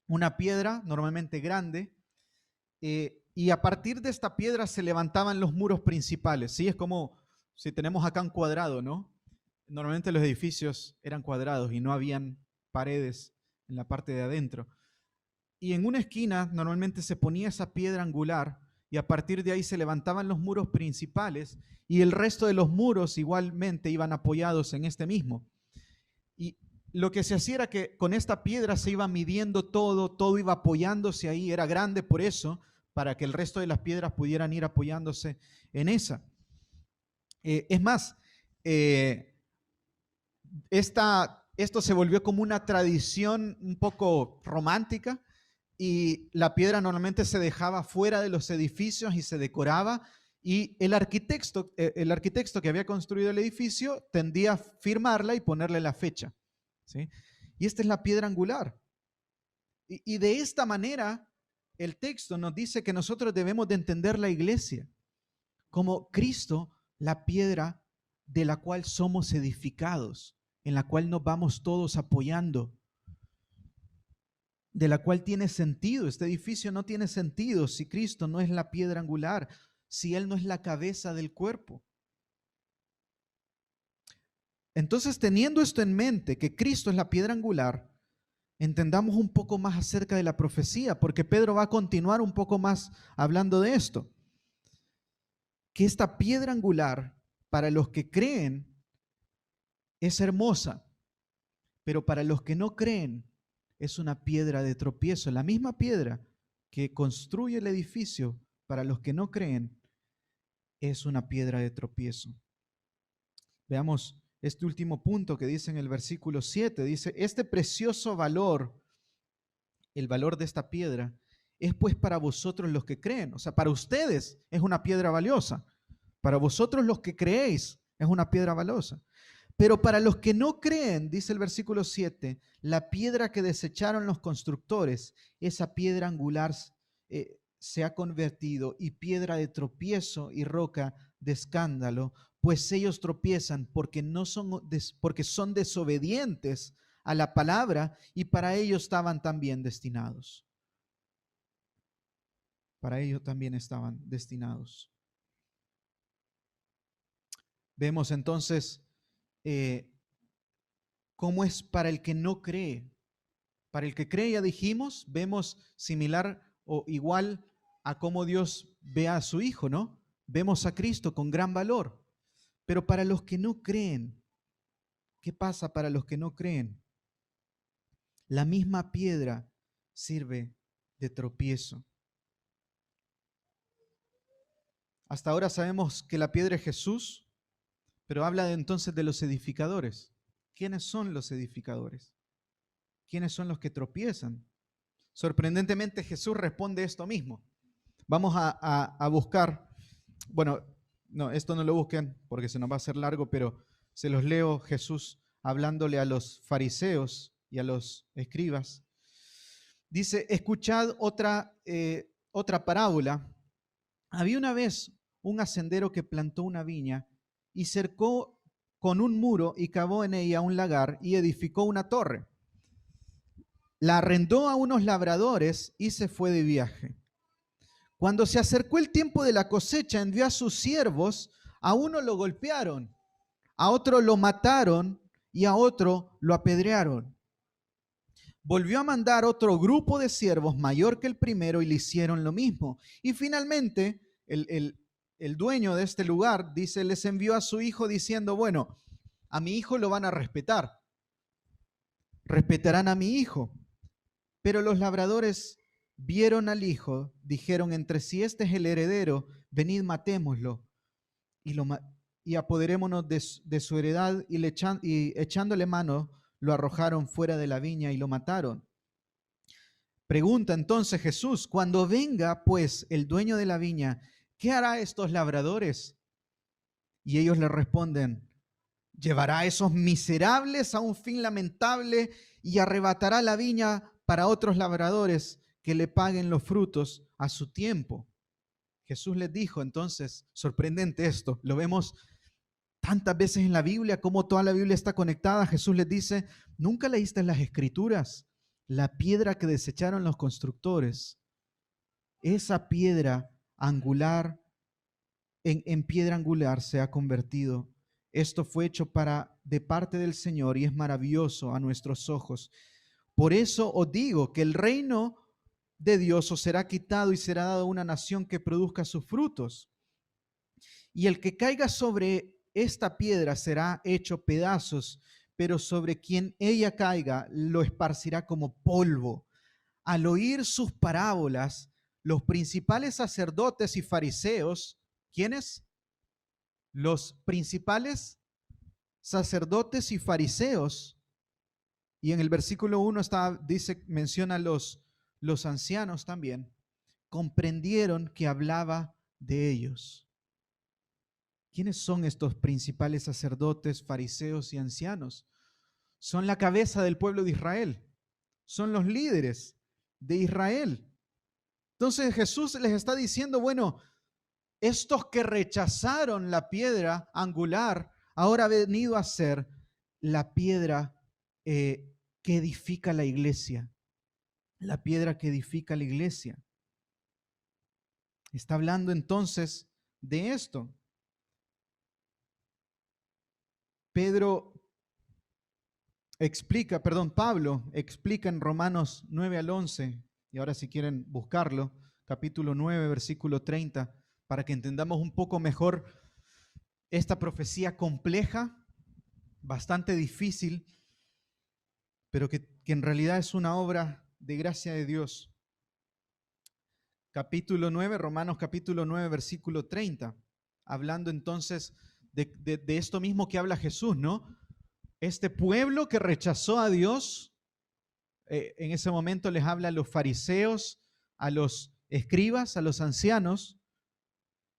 una piedra, normalmente grande, y a partir de esta piedra se levantaban los muros principales. ¿Sí? Es como si tenemos acá un cuadrado, ¿no? Normalmente los edificios eran cuadrados y no habían paredes en la parte de adentro. Y en una esquina normalmente se ponía esa piedra angular y a partir de ahí se levantaban los muros principales y el resto de los muros igualmente iban apoyados en este mismo. Y lo que se hacía era que con esta piedra se iba midiendo todo iba apoyándose ahí, era grande por eso, para que el resto de las piedras pudieran ir apoyándose en esa. Es más, esto se volvió como una tradición un poco romántica y la piedra normalmente se dejaba fuera de los edificios y se decoraba y el arquitecto que había construido el edificio tendía a firmarla y ponerle la fecha. ¿Sí? Y esta es la piedra angular. Y de esta manera el texto nos dice que nosotros debemos de entender la iglesia como Cristo, la piedra de la cual somos edificados, en la cual nos vamos todos apoyando, de la cual tiene sentido. Este edificio no tiene sentido si Cristo no es la piedra angular, si Él no es la cabeza del cuerpo. Entonces, teniendo esto en mente, que Cristo es la piedra angular, entendamos un poco más acerca de la profecía, porque Pedro va a continuar un poco más hablando de esto. Que esta piedra angular, para los que creen, es hermosa, pero para los que no creen, es una piedra de tropiezo. La misma piedra que construye el edificio, para los que no creen, es una piedra de tropiezo. Veamos este último punto que dice en el versículo 7. Dice, este precioso valor, el valor de esta piedra, es pues para vosotros los que creen. O sea, para ustedes es una piedra valiosa. Para vosotros los que creéis es una piedra valiosa. Pero para los que no creen, dice el versículo 7, la piedra que desecharon los constructores, esa piedra angular se ha convertido y piedra de tropiezo y roca de escándalo, pues ellos tropiezan porque son desobedientes a la palabra y para ellos estaban también destinados. Para ellos también estaban destinados. Vemos entonces cómo es para el que no cree. Para el que cree, ya dijimos, vemos similar o igual a cómo Dios ve a su Hijo, ¿no? Vemos a Cristo con gran valor. Pero para los que no creen, ¿Qué pasa para los que no creen? La misma piedra sirve de tropiezo. Hasta ahora sabemos que la piedra es Jesús, pero habla entonces de los edificadores. ¿Quiénes son los edificadores? ¿Quiénes son los que tropiezan? Sorprendentemente Jesús responde esto mismo. Vamos a buscar, bueno, no, esto no lo busquen porque se nos va a hacer largo, pero se los leo Jesús hablándole a los fariseos y a los escribas. Dice, escuchad otra parábola. Había una vez un hacendero que plantó una viña y cercó con un muro y cavó en ella un lagar y edificó una torre. La arrendó a unos labradores y se fue de viaje. Cuando se acercó el tiempo de la cosecha, envió a sus siervos, a uno lo golpearon, a otro lo mataron y a otro lo apedrearon. Volvió a mandar otro grupo de siervos mayor que el primero y le hicieron lo mismo. Y finalmente el dueño de este lugar, dice, les envió a su hijo diciendo, bueno, a mi hijo lo van a respetar, respetarán a mi hijo. Pero los labradores vieron al hijo, dijeron entre sí, este es el heredero, venid matémoslo y apoderémonos de su heredad y echándole mano lo arrojaron fuera de la viña y lo mataron. Pregunta entonces Jesús, cuando venga pues el dueño de la viña, ¿qué hará a estos labradores? Y ellos le responden, llevará a esos miserables a un fin lamentable y arrebatará la viña para otros labradores que le paguen los frutos a su tiempo. Jesús les dijo entonces, sorprendente esto, lo vemos tantas veces en la Biblia, como toda la Biblia está conectada. Jesús les dice, ¿nunca leíste en las Escrituras la piedra que desecharon los constructores? Esa piedra angular, en piedra angular se ha convertido. Esto fue hecho de parte del Señor y es maravilloso a nuestros ojos. Por eso os digo que el reino de Dios os será quitado y será dado a una nación que produzca sus frutos. Y el que caiga sobre esta piedra será hecho pedazos, pero sobre quien ella caiga lo esparcirá como polvo. Al oír sus parábolas, los principales sacerdotes y fariseos, ¿quiénes? Los principales sacerdotes y fariseos. Y en el versículo 1 menciona los ancianos también, comprendieron que hablaba de ellos. ¿Quiénes son estos principales sacerdotes, fariseos y ancianos? Son la cabeza del pueblo de Israel. Son los líderes de Israel. Entonces Jesús les está diciendo, bueno, estos que rechazaron la piedra angular, ahora ha venido a ser la piedra que edifica la iglesia. La piedra que edifica la iglesia. Está hablando entonces de esto. Pablo explica en Romanos 9 al 11, y ahora si quieren buscarlo, capítulo 9, versículo 30, para que entendamos un poco mejor esta profecía compleja, bastante difícil, pero que en realidad es una obra de gracia de Dios. Capítulo 9, Romanos capítulo 9, versículo 30, hablando entonces de esto mismo que habla Jesús, ¿no? Este pueblo que rechazó a Dios, en ese momento les habla a los fariseos, a los escribas, a los ancianos,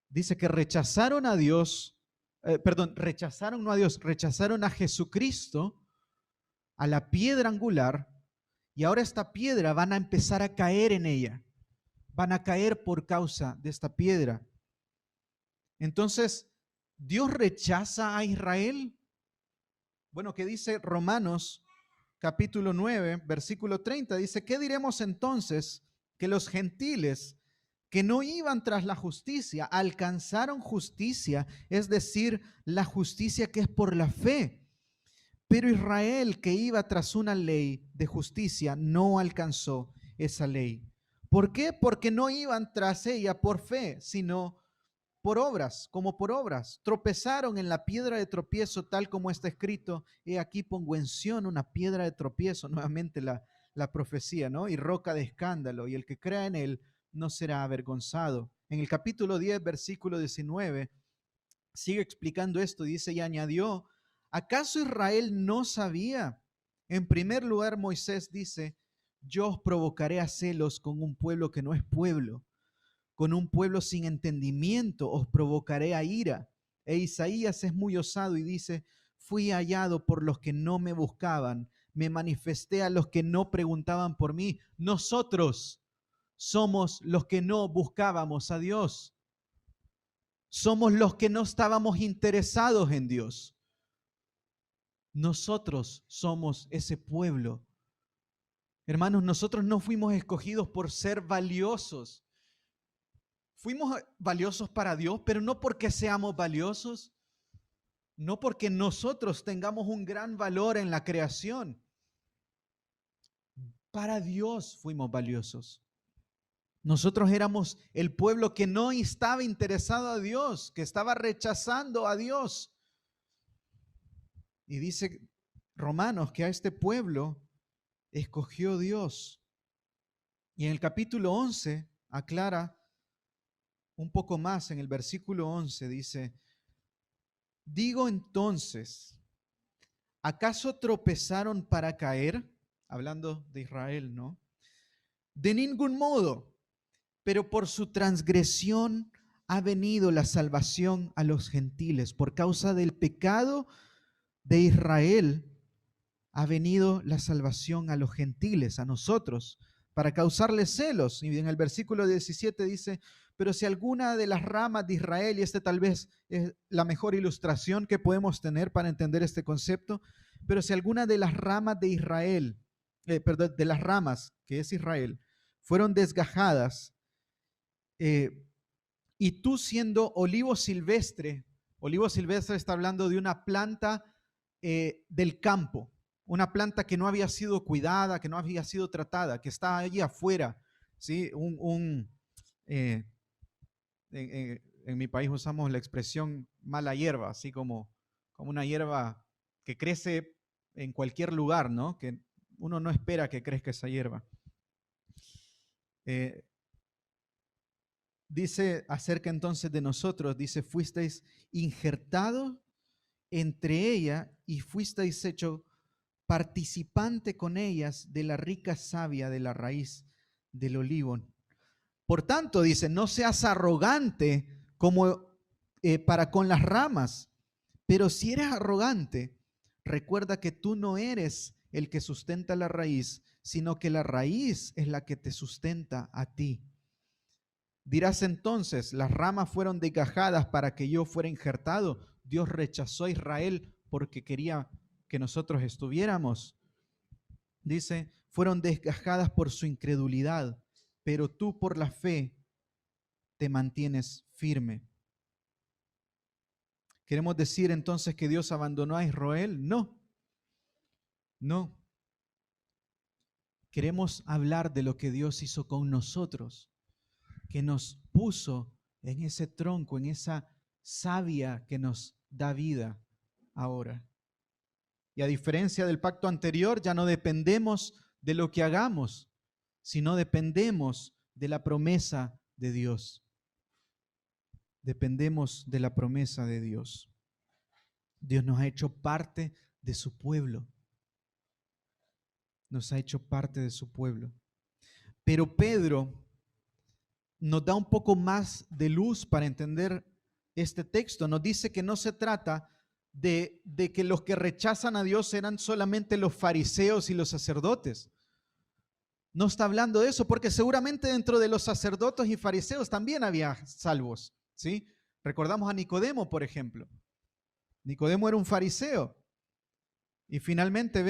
dice que rechazaron a Dios, rechazaron no a Dios, rechazaron a Jesucristo, a la piedra angular, y ahora esta piedra van a empezar a caer en ella, van a caer por causa de esta piedra. Entonces, ¿Dios rechaza a Israel? Bueno, ¿qué dice Romanos capítulo 9, versículo 30? Dice, ¿qué diremos entonces? Que los gentiles que no iban tras la justicia alcanzaron justicia, es decir, la justicia que es por la fe. Pero Israel, que iba tras una ley de justicia, no alcanzó esa ley. ¿Por qué? Porque no iban tras ella por fe, sino por obras, como por obras. Tropezaron en la piedra de tropiezo, tal como está escrito. He aquí pongo en Sión una piedra de tropiezo, nuevamente la profecía, ¿no? Y roca de escándalo, y el que crea en él no será avergonzado. En el capítulo 10, versículo 19, sigue explicando esto, dice, y añadió, ¿acaso Israel no sabía? En primer lugar, Moisés dice, yo os provocaré a celos con un pueblo que no es pueblo, con un pueblo sin entendimiento os provocaré a ira. E Isaías es muy osado y dice, fui hallado por los que no me buscaban, me manifesté a los que no preguntaban por mí. Nosotros somos los que no buscábamos a Dios. Somos los que no estábamos interesados en Dios. Nosotros somos ese pueblo. Hermanos, nosotros no fuimos escogidos por ser valiosos. Fuimos valiosos para Dios, pero no porque seamos valiosos, no porque nosotros tengamos un gran valor en la creación. Para Dios fuimos valiosos. Nosotros éramos el pueblo que no estaba interesado a Dios, que estaba rechazando a Dios. Y dice Romanos que a este pueblo escogió Dios. Y en el capítulo 11 aclara un poco más, en el versículo 11 dice, digo entonces, ¿acaso tropezaron para caer? Hablando de Israel, ¿no? De ningún modo, pero por su transgresión ha venido la salvación a los gentiles. Por causa del pecado de Israel ha venido la salvación a los gentiles, a nosotros, para causarles celos. Y en el versículo 17 dice, pero si alguna de las ramas de Israel, y este tal vez es la mejor ilustración que podemos tener para entender este concepto, pero si alguna de las ramas de Israel, perdón, de las ramas, que es Israel, fueron desgajadas, y tú siendo olivo silvestre está hablando de una planta del campo, una planta que no había sido cuidada, que no había sido tratada, que está allí afuera, ¿sí? En mi país usamos la expresión mala hierba, así como una hierba que crece en cualquier lugar, ¿no? Que uno no espera que crezca esa hierba. Dice acerca entonces de nosotros, dice, fuisteis injertados entre ella y fuisteis hecho participante con ellas de la rica savia de la raíz del olivo. Por tanto, dice, no seas arrogante como para con las ramas, pero si eres arrogante, recuerda que tú no eres el que sustenta la raíz, sino que la raíz es la que te sustenta a ti. Dirás entonces, las ramas fueron desgajadas para que yo fuera injertado. Dios rechazó a Israel porque quería que nosotros estuviéramos. Dice, fueron desgajadas por su incredulidad, pero tú por la fe te mantienes firme. ¿Queremos decir entonces que Dios abandonó a Israel? No, no. Queremos hablar de lo que Dios hizo con nosotros, que nos puso en ese tronco, en esa savia que nos da vida ahora. Y a diferencia del pacto anterior, ya no dependemos de lo que hagamos, sino dependemos de la promesa de Dios. Dependemos de la promesa de Dios. Dios nos ha hecho parte de su pueblo. Nos ha hecho parte de su pueblo. Pero Pedro nos da un poco más de luz para entender este texto. Nos dice que no se trata de que los que rechazan a Dios eran solamente los fariseos y los sacerdotes. No está hablando de eso, porque seguramente dentro de los sacerdotes y fariseos también había salvos, ¿sí? Recordamos a Nicodemo, por ejemplo. Nicodemo era un fariseo y finalmente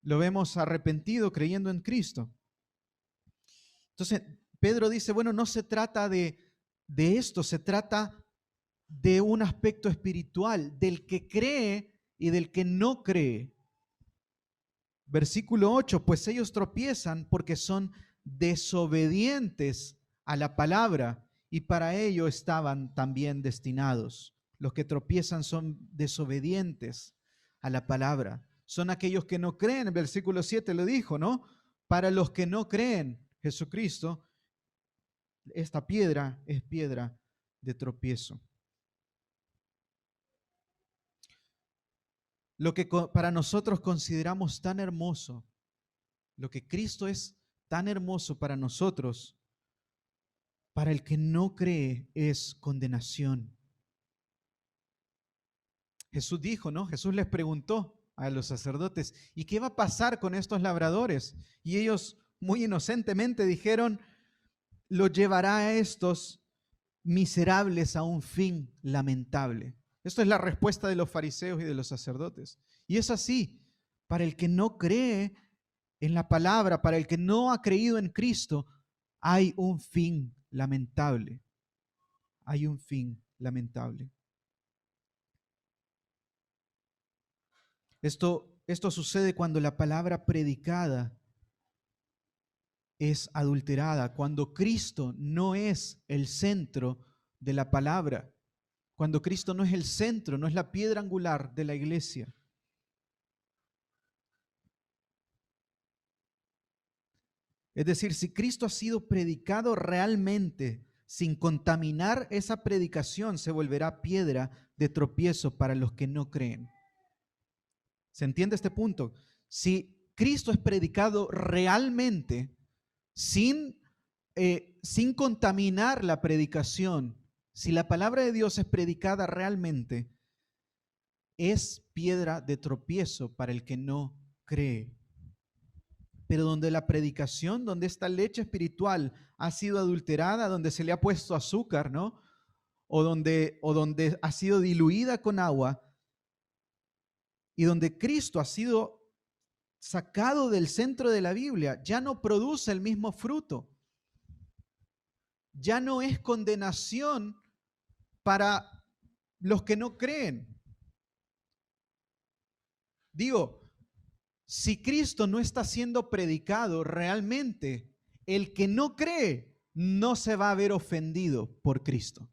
lo vemos arrepentido creyendo en Cristo. Entonces, Pedro dice, bueno, no se trata de esto, se trata de un aspecto espiritual, del que cree y del que no cree. Versículo 8, pues ellos tropiezan porque son desobedientes a la palabra y para ello estaban también destinados. Los que tropiezan son desobedientes a la palabra. Son aquellos que no creen, el versículo 7 lo dijo, ¿no? Para los que no creen Jesucristo, esta piedra es piedra de tropiezo. Lo que para nosotros consideramos tan hermoso, lo que Cristo es tan hermoso para nosotros, para el que no cree es condenación. Jesús dijo, ¿no? Jesús les preguntó a los sacerdotes, ¿y qué va a pasar con estos labradores? Y ellos muy inocentemente dijeron, lo llevará a estos miserables a un fin lamentable. Esto es la respuesta de los fariseos y de los sacerdotes. Y es así, para el que no cree en la palabra, para el que no ha creído en Cristo, hay un fin lamentable. Hay un fin lamentable. Esto sucede cuando la palabra predicada es adulterada, cuando Cristo no es el centro de la palabra, cuando Cristo no es el centro, no es la piedra angular de la iglesia. Es decir, si Cristo ha sido predicado realmente, sin contaminar esa predicación, se volverá piedra de tropiezo para los que no creen. ¿Se entiende este punto? Si Cristo es predicado realmente, sin contaminar la predicación, si la palabra de Dios es predicada realmente, es piedra de tropiezo para el que no cree. Pero donde la predicación, donde esta leche espiritual ha sido adulterada, donde se le ha puesto azúcar, ¿no? O donde ha sido diluida con agua, y donde Cristo ha sido sacado del centro de la Biblia, ya no produce el mismo fruto. Ya no es condenación para los que no creen. Digo, si Cristo no está siendo predicado realmente, el que no cree no se va a ver ofendido por Cristo.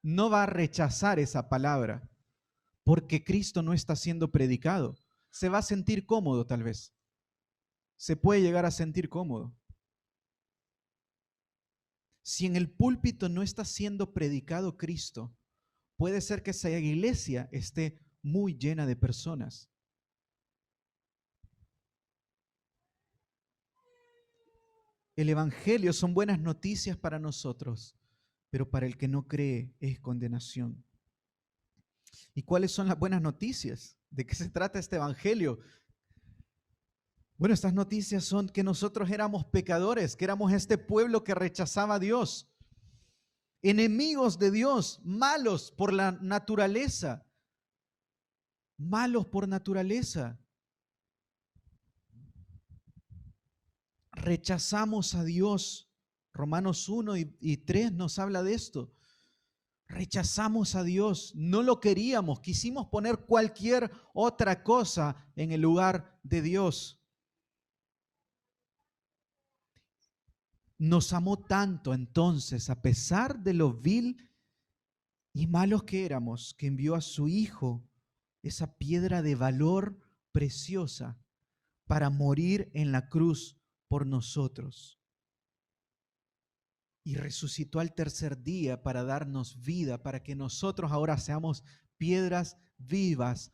No va a rechazar esa palabra porque Cristo no está siendo predicado. Se va a sentir cómodo tal vez. Se puede llegar a sentir cómodo. Si en el púlpito no está siendo predicado Cristo, puede ser que esa iglesia esté muy llena de personas. El Evangelio son buenas noticias para nosotros, pero para el que no cree es condenación. ¿Y cuáles son las buenas noticias? ¿De qué se trata este Evangelio? Bueno, estas noticias son que nosotros éramos pecadores, que éramos este pueblo que rechazaba a Dios, enemigos de Dios, malos por la naturaleza, malos por naturaleza. Rechazamos a Dios. Romanos 1 y 3 nos habla de esto. Rechazamos a Dios, no lo queríamos, quisimos poner cualquier otra cosa en el lugar de Dios. Nos amó tanto entonces, a pesar de lo vil y malos que éramos, que envió a su Hijo, esa piedra de valor preciosa, para morir en la cruz por nosotros. Y resucitó al tercer día para darnos vida, para que nosotros ahora seamos piedras vivas,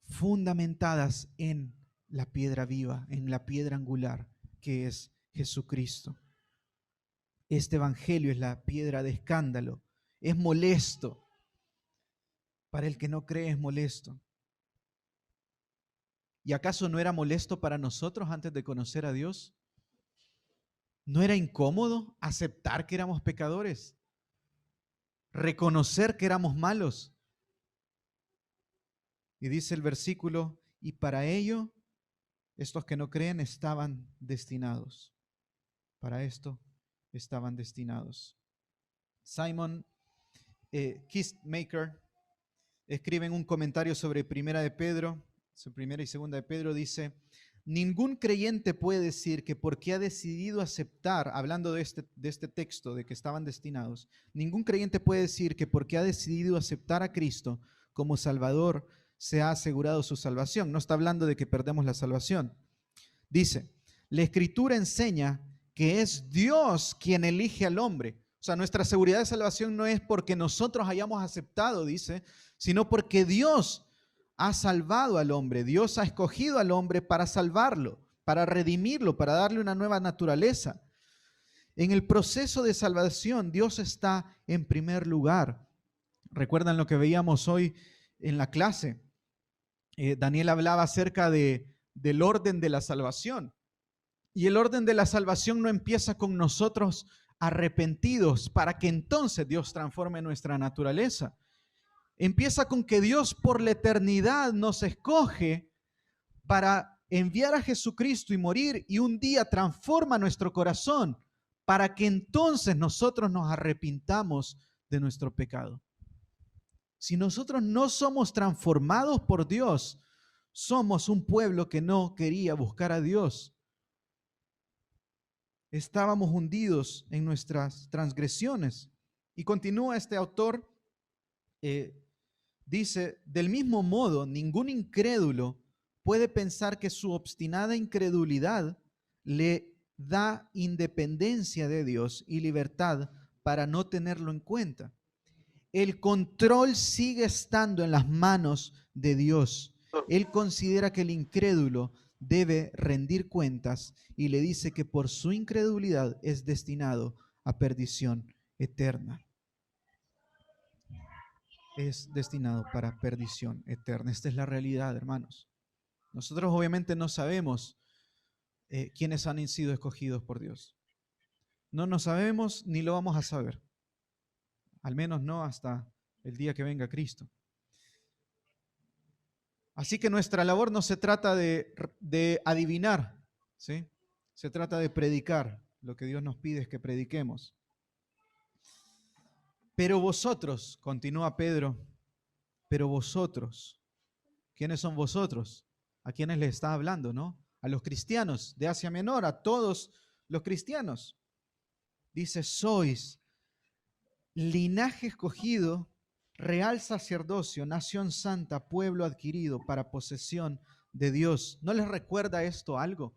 fundamentadas en la piedra viva, en la piedra angular, que es Jesucristo. Este evangelio es la piedra de escándalo, es molesto. Para el que no cree es molesto. ¿Y acaso no era molesto para nosotros antes de conocer a Dios? ¿No era incómodo aceptar que éramos pecadores? ¿Reconocer que éramos malos? Y dice el versículo, y para ello estos que no creen estaban destinados. Para esto estaban destinados. Simon Kistemaker escribe en un comentario sobre Primera de Pedro, su primera y segunda de Pedro, dice: Ningún creyente puede decir que porque ha decidido aceptar, hablando de este texto, de que estaban destinados, ningún creyente puede decir que porque ha decidido aceptar a Cristo como Salvador, se ha asegurado su salvación. No está hablando de que perdemos la salvación. Dice, la Escritura enseña que es Dios quien elige al hombre. O sea, nuestra seguridad de salvación no es porque nosotros hayamos aceptado, dice, sino porque Dios ha salvado al hombre. Dios ha escogido al hombre para salvarlo, para redimirlo, para darle una nueva naturaleza. En el proceso de salvación, Dios está en primer lugar. ¿Recuerdan lo que veíamos hoy en la clase? Daniel hablaba acerca del orden de la salvación. Y el orden de la salvación no empieza con nosotros arrepentidos para que entonces Dios transforme nuestra naturaleza. Empieza con que Dios por la eternidad nos escoge para enviar a Jesucristo y morir, y un día transforma nuestro corazón para que entonces nosotros nos arrepintamos de nuestro pecado. Si nosotros no somos transformados por Dios, somos un pueblo que no quería buscar a Dios. Estábamos hundidos en nuestras transgresiones. Y continúa este autor, dice, del mismo modo, ningún incrédulo puede pensar que su obstinada incredulidad le da independencia de Dios y libertad para no tenerlo en cuenta. El control sigue estando en las manos de Dios. Él considera que el incrédulo debe rendir cuentas y le dice que por su incredulidad es destinado a perdición eterna. Es destinado para perdición eterna. Esta es la realidad, hermanos. Nosotros obviamente no sabemos quiénes han sido escogidos por Dios. No lo sabemos ni lo vamos a saber. Al menos no hasta el día que venga Cristo. Así que nuestra labor no se trata de adivinar, ¿sí? Se trata de predicar. Lo que Dios nos pide es que prediquemos. Pero vosotros, continúa Pedro, pero vosotros, ¿quiénes son vosotros? ¿A quiénes les está hablando, no? A los cristianos de Asia Menor, a todos los cristianos. Dice, sois linaje escogido, real sacerdocio, nación santa, pueblo adquirido para posesión de Dios. ¿No les recuerda esto algo?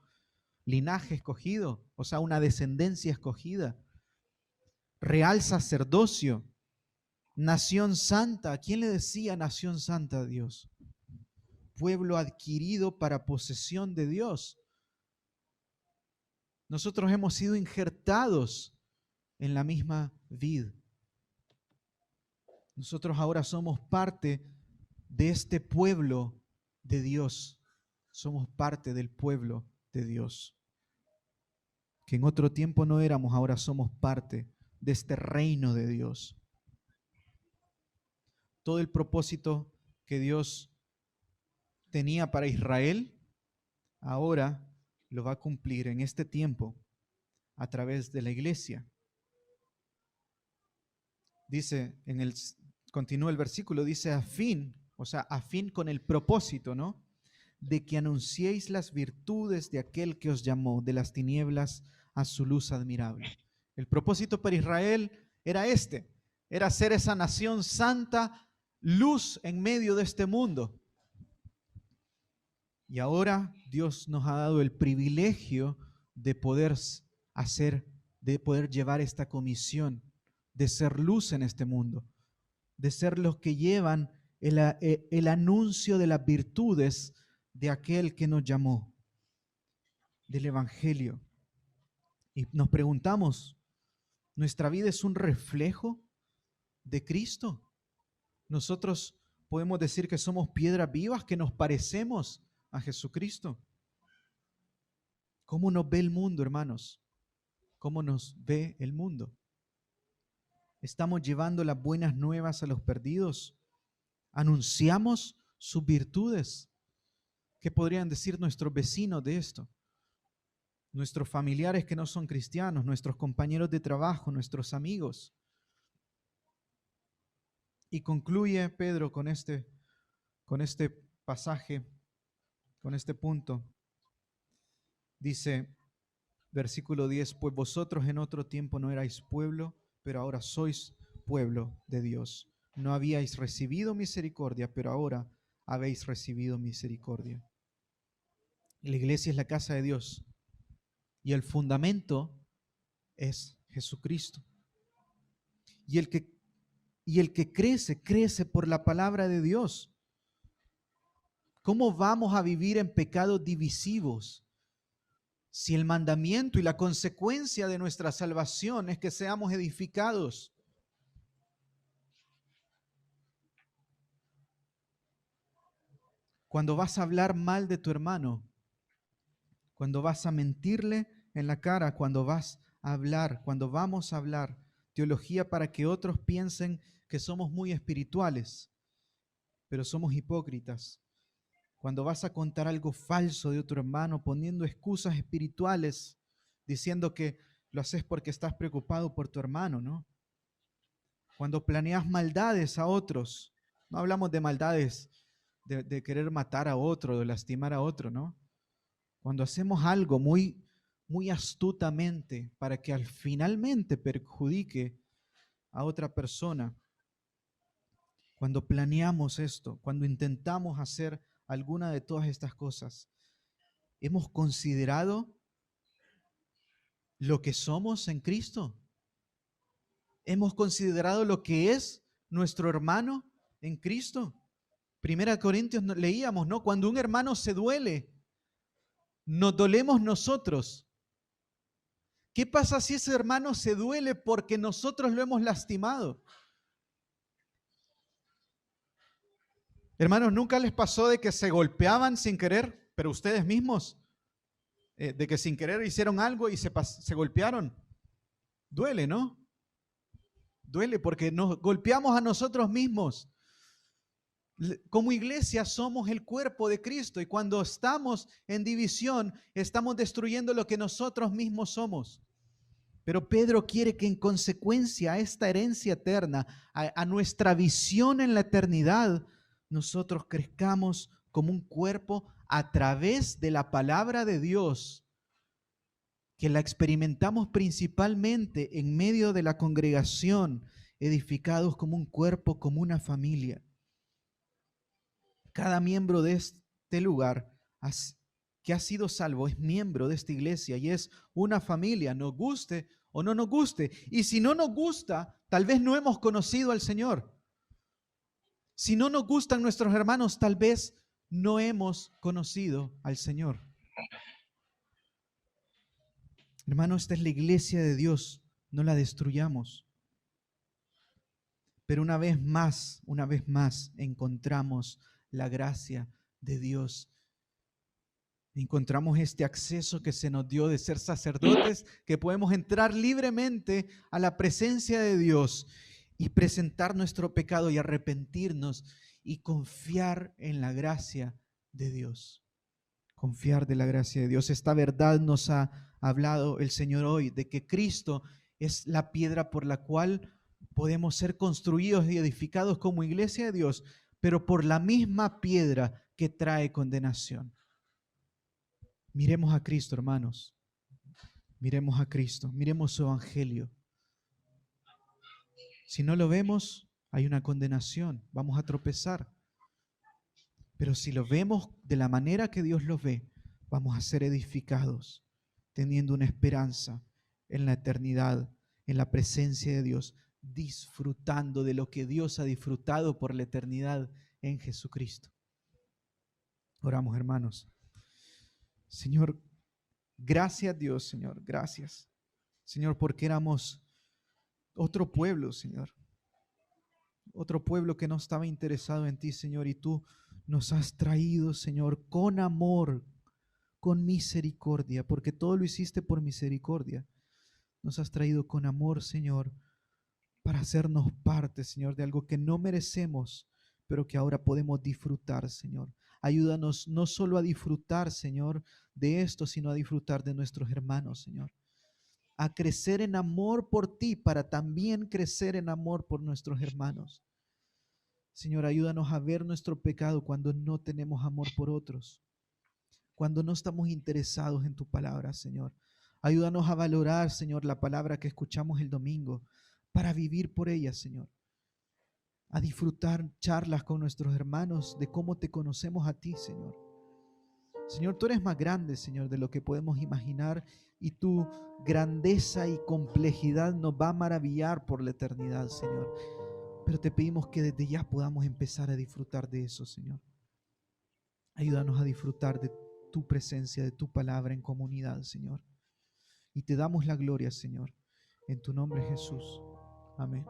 Linaje escogido, o sea, una descendencia escogida. Real sacerdocio, nación santa. ¿A quién le decía nación santa a Dios? Pueblo adquirido para posesión de Dios. Nosotros hemos sido injertados en la misma vid. Nosotros ahora somos parte de este pueblo de Dios. Somos parte del pueblo de Dios. Que en otro tiempo no éramos, ahora somos parte de este reino de Dios. Todo el propósito que Dios tenía para Israel, ahora lo va a cumplir en este tiempo a través de la iglesia. Dice, continúa el versículo, dice a fin, o sea, a fin con el propósito, ¿no? De que anunciéis las virtudes de aquel que os llamó de las tinieblas a su luz admirable. El propósito para Israel era era ser esa nación santa, luz en medio de este mundo. Y ahora Dios nos ha dado el privilegio de poder de poder llevar esta comisión, de ser luz en este mundo, de ser los que llevan el anuncio de las virtudes de aquel que nos llamó, del Evangelio. Y nos preguntamos, ¿nuestra vida es un reflejo de Cristo? Nosotros podemos decir que somos piedras vivas, que nos parecemos a Jesucristo. ¿Cómo nos ve el mundo, hermanos? ¿Cómo nos ve el mundo? ¿Estamos llevando las buenas nuevas a los perdidos? ¿Anunciamos sus virtudes? ¿Qué podrían decir nuestros vecinos de esto? Nuestros familiares que no son cristianos, nuestros compañeros de trabajo, nuestros amigos. Y concluye Pedro con este pasaje, con este punto. Dice, versículo 10, pues vosotros en otro tiempo no erais pueblo, pero ahora sois pueblo de Dios. No habíais recibido misericordia, pero ahora habéis recibido misericordia. La iglesia es la casa de Dios y el fundamento es Jesucristo. Y el que crece, crece por la palabra de Dios. ¿Cómo vamos a vivir en pecados divisivos si el mandamiento y la consecuencia de nuestra salvación es que seamos edificados? Cuando vas a hablar mal de tu hermano, cuando vas a mentirle en la cara, cuando vas a hablar, cuando vamos a hablar teología para que otros piensen que somos muy espirituales, pero somos hipócritas. Cuando vas a contar algo falso de otro hermano, poniendo excusas espirituales, diciendo que lo haces porque estás preocupado por tu hermano, ¿no? Cuando planeas maldades a otros, no hablamos de maldades de querer matar a otro, de lastimar a otro, ¿no? Cuando hacemos algo muy astutamente para que al finalmente perjudique a otra persona, cuando planeamos esto, cuando intentamos hacer alguna de todas estas cosas, ¿hemos considerado lo que somos en Cristo? ¿Hemos considerado lo que es nuestro hermano en Cristo? Primera Corintios leíamos, ¿no? Cuando un hermano se duele, nos dolemos nosotros. ¿Qué pasa si ese hermano se duele porque nosotros lo hemos lastimado? Hermanos, ¿nunca les pasó de que se golpeaban sin querer, pero ustedes mismos? De que sin querer hicieron algo y se golpearon. Duele, ¿no? Duele porque nos golpeamos a nosotros mismos. Como iglesia somos el cuerpo de Cristo y cuando estamos en división estamos destruyendo lo que nosotros mismos somos. Pero Pedro quiere que en consecuencia a esta herencia eterna, a nuestra visión en la eternidad, nosotros crezcamos como un cuerpo a través de la palabra de Dios, que la experimentamos principalmente en medio de la congregación, edificados como un cuerpo, como una familia. Cada miembro de este lugar que ha sido salvo es miembro de esta iglesia y es una familia, nos guste o no nos guste. Y si no nos gusta, tal vez no hemos conocido al Señor. Si no nos gustan nuestros hermanos, tal vez no hemos conocido al Señor. Hermano, esta es la iglesia de Dios, no la destruyamos. Pero una vez más, encontramos la gracia de Dios. Encontramos este acceso que se nos dio de ser sacerdotes, que podemos entrar libremente a la presencia de Dios y presentar nuestro pecado y arrepentirnos y confiar en la gracia de Dios. Confiar de la gracia de Dios. Esta verdad nos ha hablado el Señor hoy, de que Cristo es la piedra por la cual podemos ser construidos y edificados como iglesia de Dios, pero por la misma piedra que trae condenación. Miremos a Cristo, hermanos. Miremos a Cristo, miremos su evangelio. Si no lo vemos, hay una condenación, vamos a tropezar. Pero si lo vemos de la manera que Dios lo ve, vamos a ser edificados, teniendo una esperanza en la eternidad, en la presencia de Dios, disfrutando de lo que Dios ha disfrutado por la eternidad en Jesucristo. Oramos, hermanos. Señor, gracias Dios, Señor, gracias. Señor, porque éramos otro pueblo, Señor. Otro pueblo que no estaba interesado en ti, Señor, y tú nos has traído, Señor, con amor, con misericordia, porque todo lo hiciste por misericordia. Nos has traído con amor, Señor, para hacernos parte, Señor, de algo que no merecemos, pero que ahora podemos disfrutar, Señor. Ayúdanos no solo a disfrutar, Señor, de esto, sino a disfrutar de nuestros hermanos, Señor. A crecer en amor por ti para también crecer en amor por nuestros hermanos. Señor, ayúdanos a ver nuestro pecado cuando no tenemos amor por otros. cuando no estamos interesados en tu palabra, Señor. Ayúdanos a valorar, Señor, la palabra que escuchamos el domingo para vivir por ella, Señor. A disfrutar charlas con nuestros hermanos de cómo te conocemos a ti, Señor. Señor, tú eres más grande, Señor, de lo que podemos imaginar, y tu grandeza y complejidad nos va a maravillar por la eternidad, Señor. Pero te pedimos que desde ya podamos empezar a disfrutar de eso, Señor. Ayúdanos a disfrutar de tu presencia, de tu palabra en comunidad, Señor. Y te damos la gloria, Señor, en tu nombre, Jesús. Amén.